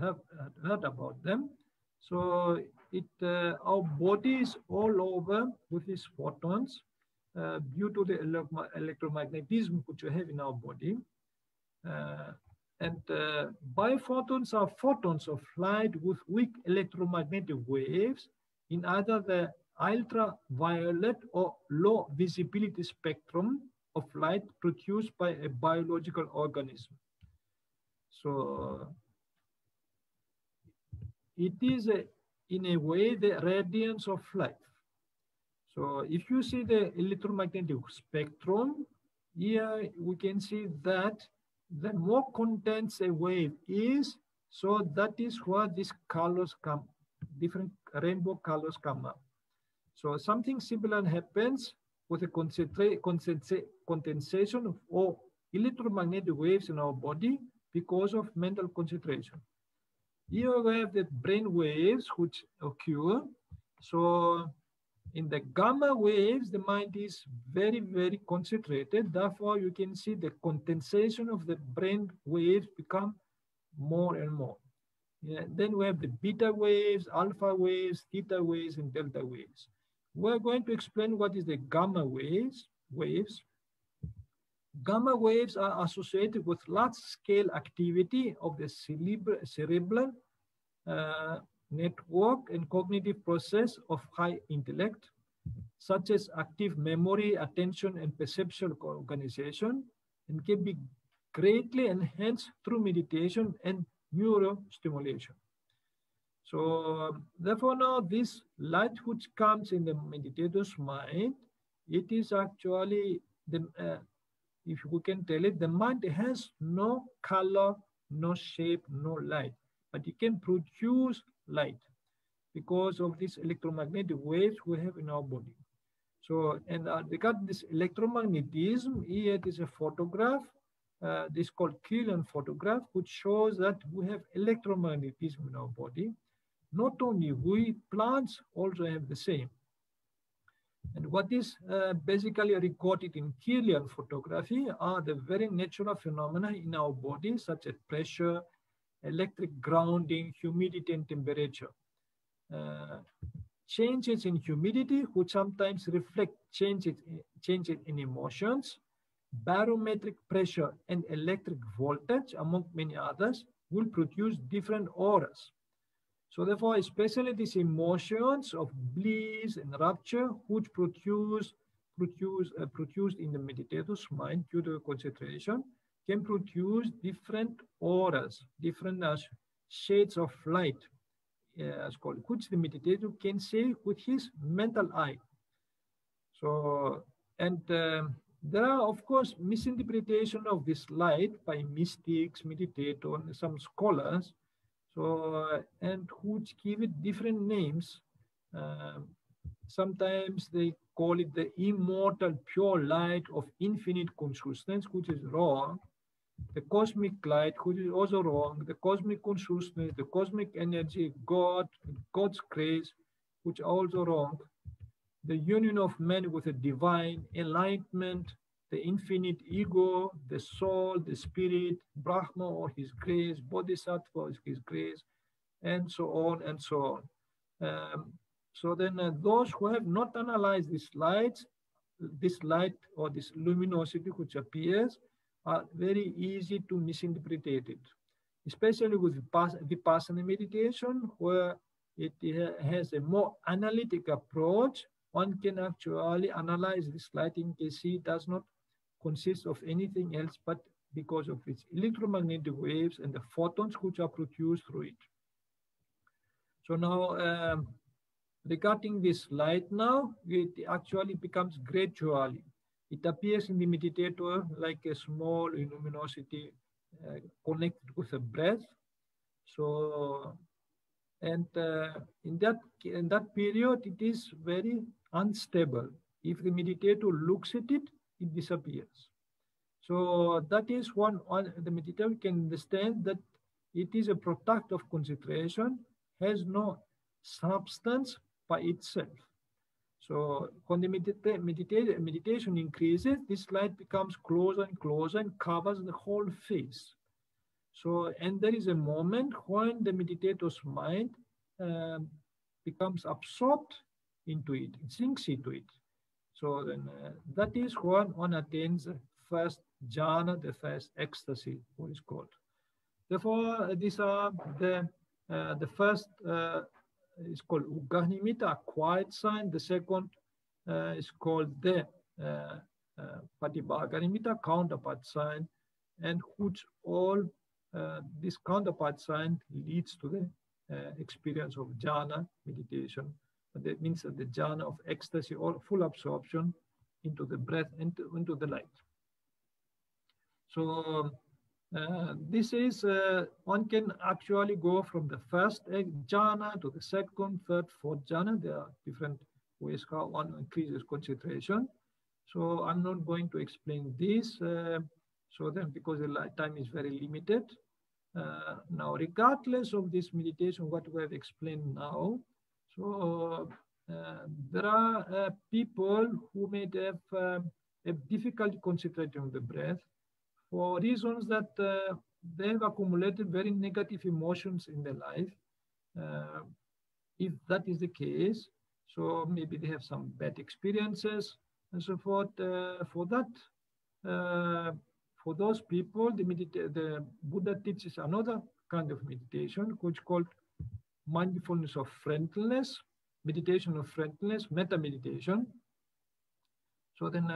have heard about them. So our body is all over with these photons due to the electromagnetism which we have in our body. Biphotons are photons of light with weak electromagnetic waves in either the ultraviolet or low visibility spectrum of light produced by a biological organism. So it is in a way the radiance of life. So if you see the electromagnetic spectrum, here we can see that the more condensed a wave is, so that is where these colors come, different rainbow colors come up. So something similar happens with the condensation of all electromagnetic waves in our body because of mental concentration. Here we have the brain waves which occur. So in the gamma waves, the mind is very, very concentrated. Therefore, you can see the condensation of the brain waves become more and more. Yeah. Then we have the beta waves, alpha waves, theta waves, and delta waves. We're going to explain what is the gamma waves. Gamma waves are associated with large-scale activity of the cerebral network and cognitive process of high intellect, such as active memory, attention, and perceptual organization, and can be greatly enhanced through meditation and neurostimulation. So therefore now this light which comes in the meditator's mind, it is actually, if we can tell it, the mind has no color, no shape, no light, but it can produce light because of these electromagnetic waves we have in our body. So, and regarding this electromagnetism, here it is a photograph, this is called Kirlian photograph, which shows that we have electromagnetism in our body. Not only we, plants also have the same. And what is basically recorded in Kirlian photography are the very natural phenomena in our body, such as pressure, electric grounding, humidity, and temperature. Changes in humidity, which sometimes reflect changes in emotions, barometric pressure, and electric voltage, among many others, will produce different auras. So therefore, especially these emotions of bliss and rapture, which produced in the meditator's mind due to concentration, can produce different auras, different shades of light, as called, which the meditator can see with his mental eye. So, and there are, of course, misinterpretation of this light by mystics, meditators, and some scholars. So, and which give it different names. Sometimes they call it the immortal pure light of infinite consciousness, which is wrong. The cosmic light, which is also wrong. The cosmic consciousness, the cosmic energy, God, God's grace, which are also wrong. The union of man with the divine, enlightenment, the infinite ego, the soul, the spirit, Brahma or his grace, Bodhisattva or his grace, and so on and so on. So then those who have not analyzed this light or this luminosity which appears are very easy to misinterpret it, especially with vipassana meditation, where it has a more analytic approach. One can actually analyze this light in case it does not consist of anything else but because of its electromagnetic waves and the photons which are produced through it. So now, regarding this light now, it actually becomes gradually. It appears in the meditator like a small luminosity connected with a breath. So, and in that period, it is very unstable. If the meditator looks at it, it disappears. So that is one the meditator can understand that it is a product of concentration, has no substance by itself. So when the meditation increases, this light becomes closer and closer and covers the whole face. So, and there is a moment when the meditator's mind becomes absorbed into it, it sinks into it. So then that is when one attains the first jhana, the first ecstasy, what is called. Therefore, these are the first is called Nibbāna, a quiet sign. The second is called the Nibbāna, counterpart sign, and which all this counterpart sign leads to the experience of jhana meditation. That means that the jhana of ecstasy or full absorption into the breath, into the light. So this is, one can actually go from the first jhana to the second, third, fourth jhana. There are different ways how one increases concentration. So I'm not going to explain this, so then because the time is very limited. Now, regardless of this meditation, what we have explained now, so there are people who may have difficulty concentrating on the breath for reasons that they have accumulated very negative emotions in their life. If that is the case, so maybe they have some bad experiences and so forth. For that, for those people, the Buddha teaches another kind of meditation, which is called mindfulness of friendliness, meditation of friendliness, metta meditation. So then,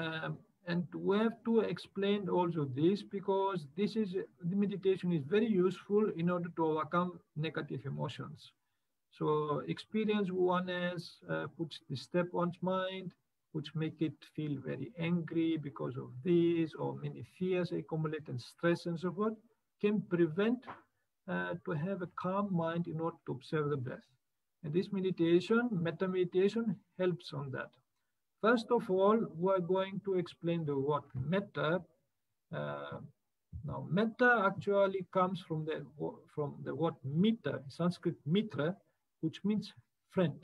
and we have to explain also this because this is, the meditation is very useful in order to overcome negative emotions. So experience one has puts disturb one's mind, which make it feel very angry because of this, or many fears accumulate and stress and so forth, can prevent to have a calm mind in order to observe the breath. And this meditation, metta meditation, helps on that. First of all, we're going to explain the word metta. Now, metta actually comes from the word mitra, Sanskrit mitra, which means friend.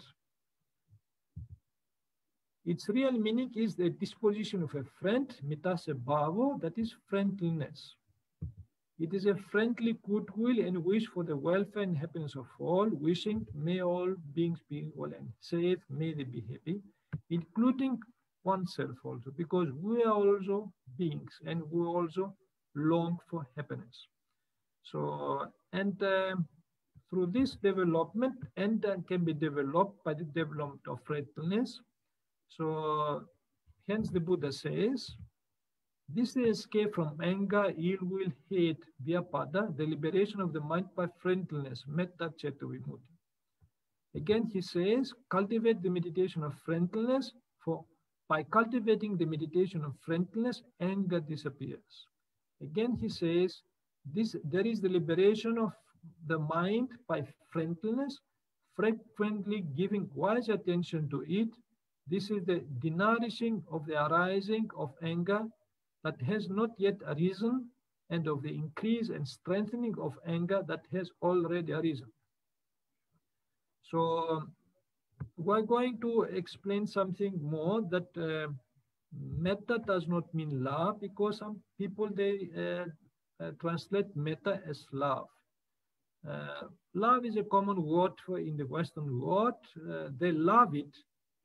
Its real meaning is the disposition of a friend, mitta bhavo, that is friendliness. It is a friendly goodwill and wish for the welfare and happiness of all, wishing may all beings be well and safe, may they be happy, including oneself also, because we are also beings and we also long for happiness. So, and through this development, and can be developed by the development of friendliness. So, hence the Buddha says, this is the escape from anger, ill will, hate, vyapada, the liberation of the mind by friendliness, metta citta vimutti. Again, he says, cultivate the meditation of friendliness, for by cultivating the meditation of friendliness, anger disappears. Again, he says, there is the liberation of the mind by friendliness, frequently giving wise attention to it. This is the denourishing of the arising of anger that has not yet arisen, and of the increase and strengthening of anger that has already arisen. So we're going to explain something more, that metta does not mean love, because some people, they translate metta as love. Love is a common word in the Western world. They love it,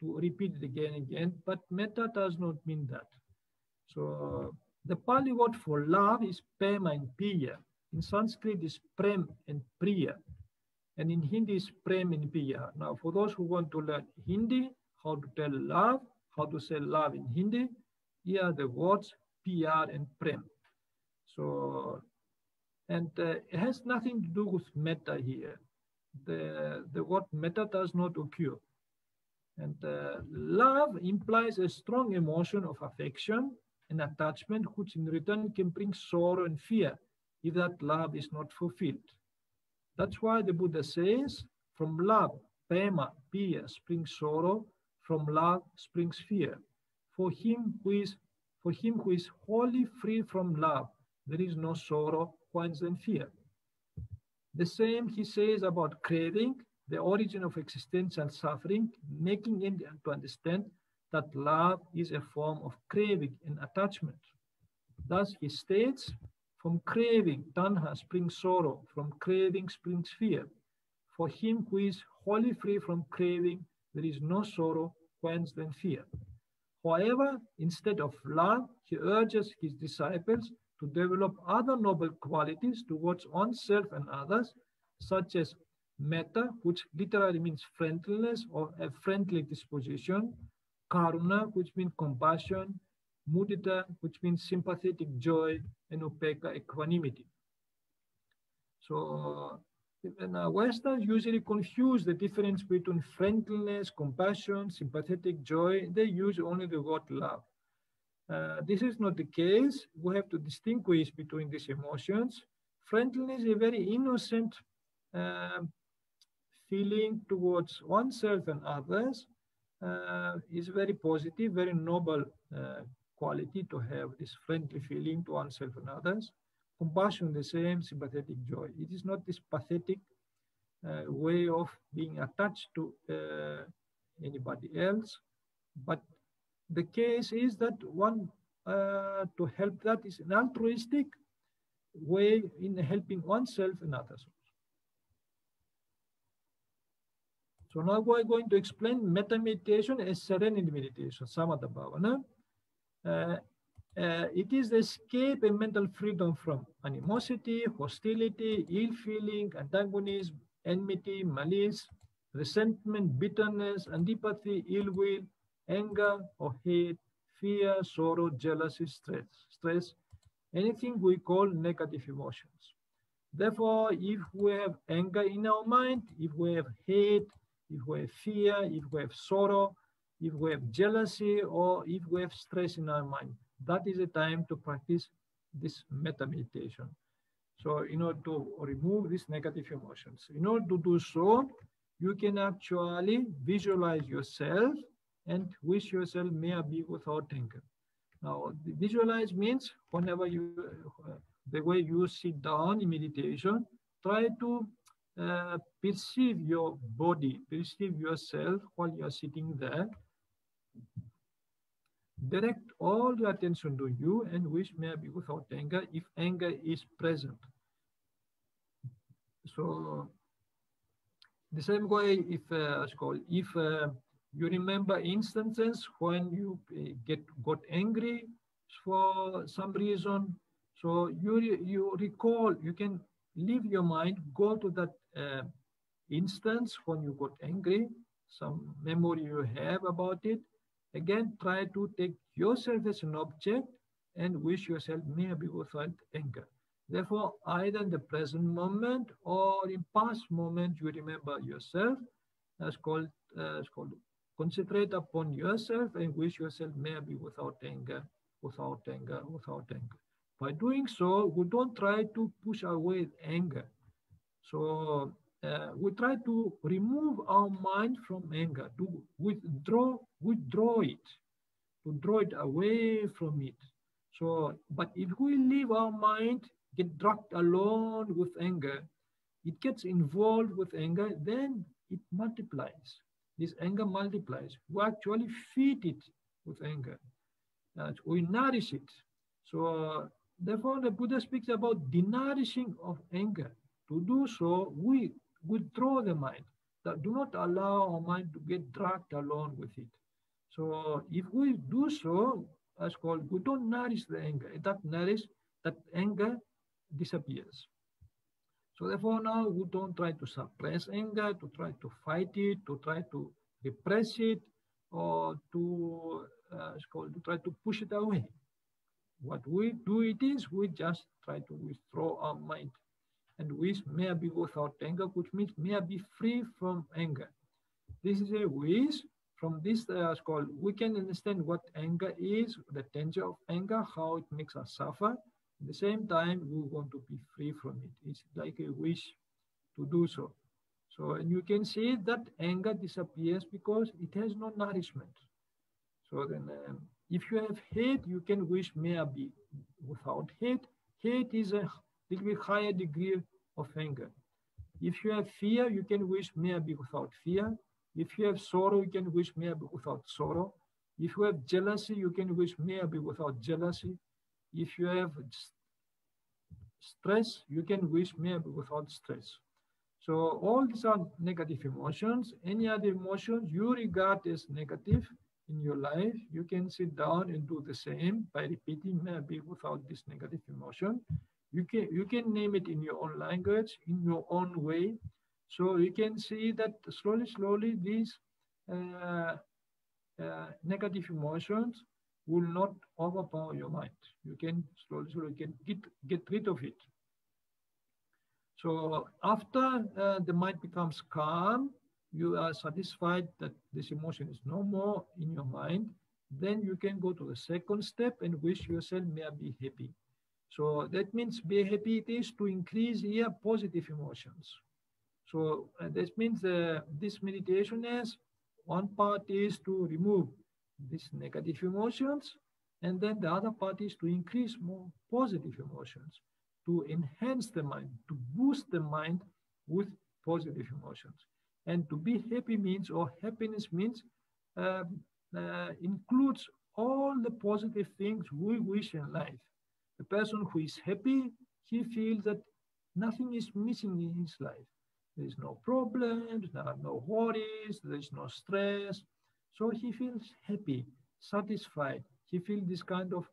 to repeat it again and again, but metta does not mean that. So the Pāli word for love is prema and piya. In Sanskrit is prem and priya. And in Hindi is prem and piya. Now for those who want to learn Hindi, how to tell love, how to say love in Hindi, here are the words pr and prem. So, and it has nothing to do with metta here. The word metta does not occur. And love implies a strong emotion of affection and attachment, which in return can bring sorrow and fear if that love is not fulfilled. That's why the Buddha says, from love, prema, piya, springs sorrow, from love springs fear. For him who is wholly free from love, there is no sorrow, quench than fear. The same he says about craving, the origin of existential suffering, making it to understand that love is a form of craving and attachment. Thus he states, from craving, tanha, springs sorrow, from craving springs fear. For him who is wholly free from craving, there is no sorrow, quench than fear. However, instead of love, he urges his disciples to develop other noble qualities towards oneself and others, such as Mettā, which literally means friendliness or a friendly disposition, karuna, which means compassion, mudita, which means sympathetic joy, and upekkha, equanimity. So, Westerns usually confuse the difference between friendliness, compassion, sympathetic joy. They use only the word love. This is not the case. We have to distinguish between these emotions. Friendliness is a very innocent feeling towards oneself and others. Is very positive, very noble quality to have this friendly feeling to oneself and others. Compassion, the same, sympathetic joy. It is not this pathetic way of being attached to anybody else, but the case is that one to help, that is an altruistic way in helping oneself and others. So now we're going to explain metta meditation as serenity meditation, samatha bhavana. It is the escape and mental freedom from animosity, hostility, ill feeling, antagonism, enmity, malice, resentment, bitterness, antipathy, ill will, anger or hate, fear, sorrow, jealousy, stress, anything we call negative emotions. Therefore, if we have anger in our mind, if we have hate, if we have fear, if we have sorrow, if we have jealousy, or if we have stress in our mind, that is a time to practice this metta meditation. So in order to remove these negative emotions, in order to do so, you can actually visualize yourself and wish yourself, may I be without anger. Now, visualize means whenever you, the way you sit down in meditation, try to perceive your body, perceive yourself while you are sitting there. Direct all your attention to you and wish, may I be without anger, if anger is present. So the same way, if you remember instances when you got angry for some reason, so you recall, you can leave your mind, go to that instance when you got angry, some memory you have about it. Again, try to take yourself as an object and wish yourself, may I be without anger. Therefore, either in the present moment or in past moment, you remember yourself. That's called concentrate upon yourself and wish yourself, may I be without anger, without anger, without anger. By doing so, we don't try to push away anger. So we try to remove our mind from anger, to withdraw it, to draw it away from it. So, but if we leave our mind, get dragged along with anger, it gets involved with anger, then it multiplies. This anger multiplies. We actually feed it with anger. We nourish it. So therefore, the Buddha speaks about denourishing of anger. To do so, we withdraw the mind. Do not allow our mind to get dragged along with it. So if we do so, as called, we don't nourish the anger. That anger disappears. So therefore now we don't try to suppress anger, to try to fight it, to try to repress it, or to try to push it away. What we do it is, we just try to withdraw our mind and wish, may I be without anger, which means may I be free from anger. This is a wish. From this, we can understand what anger is, the danger of anger, how it makes us suffer. At the same time, we want to be free from it. It's like a wish to do so. So, and you can see that anger disappears because it has no nourishment. So then, if you have hate, you can wish may I be without hate. Hate is a little bit higher degree of anger. If you have fear, you can wish may I be without fear. If you have sorrow, you can wish may I be without sorrow. If you have jealousy, you can wish may I be without jealousy. If you have stress, you can wish may I be without stress. So all these are negative emotions. Any other emotions you regard as negative in your life, you can sit down and do the same by repeating may I be without this negative emotion. You can name it in your own language, in your own way. So you can see that slowly these negative emotions will not overpower your mind. You can slowly get rid of it. So after the mind becomes calm, you are satisfied that this emotion is no more in your mind, then you can go to the second step and wish yourself may I be happy. So that means be happy it is to increase here positive emotions. So that means this meditation is one part is to remove these negative emotions, and then the other part is to increase more positive emotions, to enhance the mind, to boost the mind with positive emotions. And to be happy means, or happiness means, includes all the positive things we wish in life. The person who is happy, he feels that nothing is missing in his life. There is no problems, there are no worries, there is no stress. So he feels happy, satisfied. He feels this kind of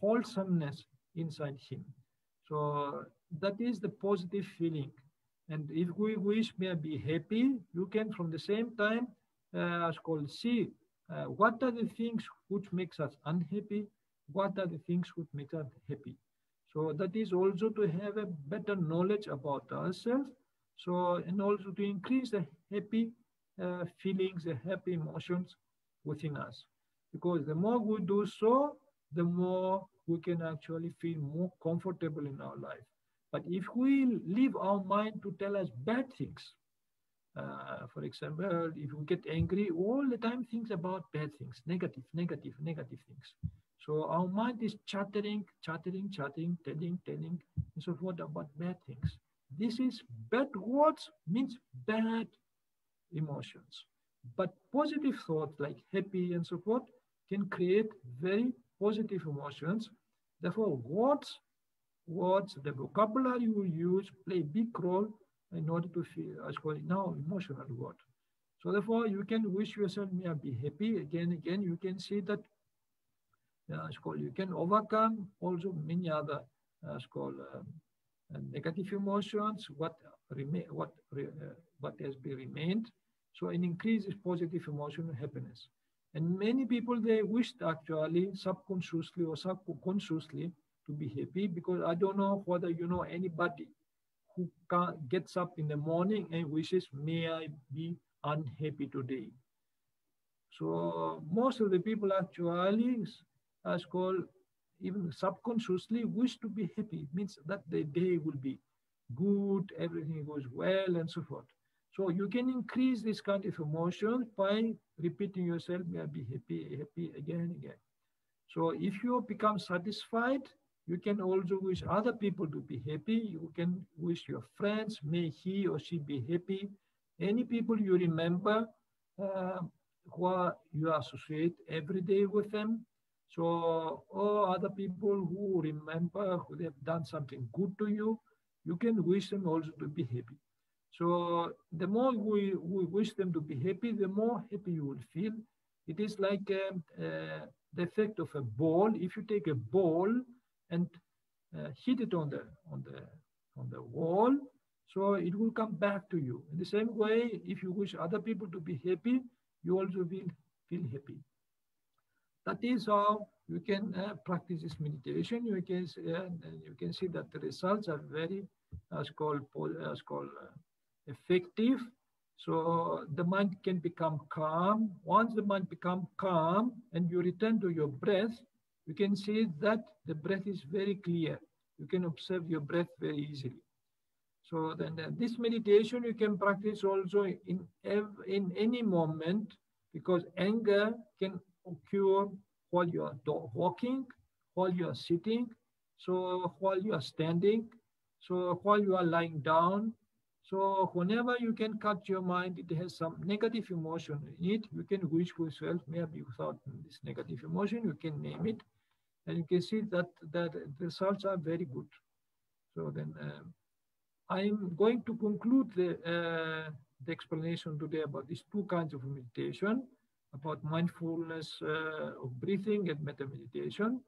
wholesomeness inside him. So that is the positive feeling. And if we wish may be happy, you can from the same time see what are the things which makes us unhappy, what are the things which make us happy. So that is also to have a better knowledge about ourselves. So, and also to increase the happy feelings, the happy emotions within us. Because the more we do so, the more we can actually feel more comfortable in our life. But if we leave our mind to tell us bad things, for example, if we get angry, all the time thinks about bad things, negative things. So our mind is chattering, telling, and so forth about bad things. This is bad words means bad emotions. But positive thoughts like happy and so forth can create very positive emotions. Therefore, words, the vocabulary you use play a big role in order to feel, as called now, emotional word. So therefore, you can wish yourself may I be happy. Again, you can see that you can overcome also many other negative emotions, what has been remained. So an increase is positive emotional happiness. And many people, they wished actually subconsciously or subconsciously to be happy, because I don't know whether you know anybody who gets up in the morning and wishes, may I be unhappy today. So most of the people actually, even subconsciously wish to be happy. It means that the day will be good, everything goes well, and so forth. So you can increase this kind of emotion by repeating yourself, may I be happy again and again. So if you become satisfied, you can also wish other people to be happy. You can wish your friends, may he or she be happy. Any people you remember who you associate every day with them. So, or other people who remember who they have done something good to you, you can wish them also to be happy. So the more we wish them to be happy, the more happy you will feel. It is like the effect of a ball. If you take a ball and hit it on the wall, so it will come back to you. In the same way, if you wish other people to be happy, you also will feel happy. That is how you can practice this meditation. You can see that the results are very effective. So the mind can become calm. Once the mind becomes calm and you return to your breath, you can see that the breath is very clear. You can observe your breath very easily. So then this meditation you can practice also in any moment, because anger can occur while you are walking, while you are sitting, so while you are standing, so while you are lying down. So whenever you can catch your mind, it has some negative emotion in it, you can wish for yourself, maybe without this negative emotion, you can name it, and you can see that the results are very good. So then I'm going to conclude the explanation today about these two kinds of meditation, about mindfulness of breathing and metta meditation.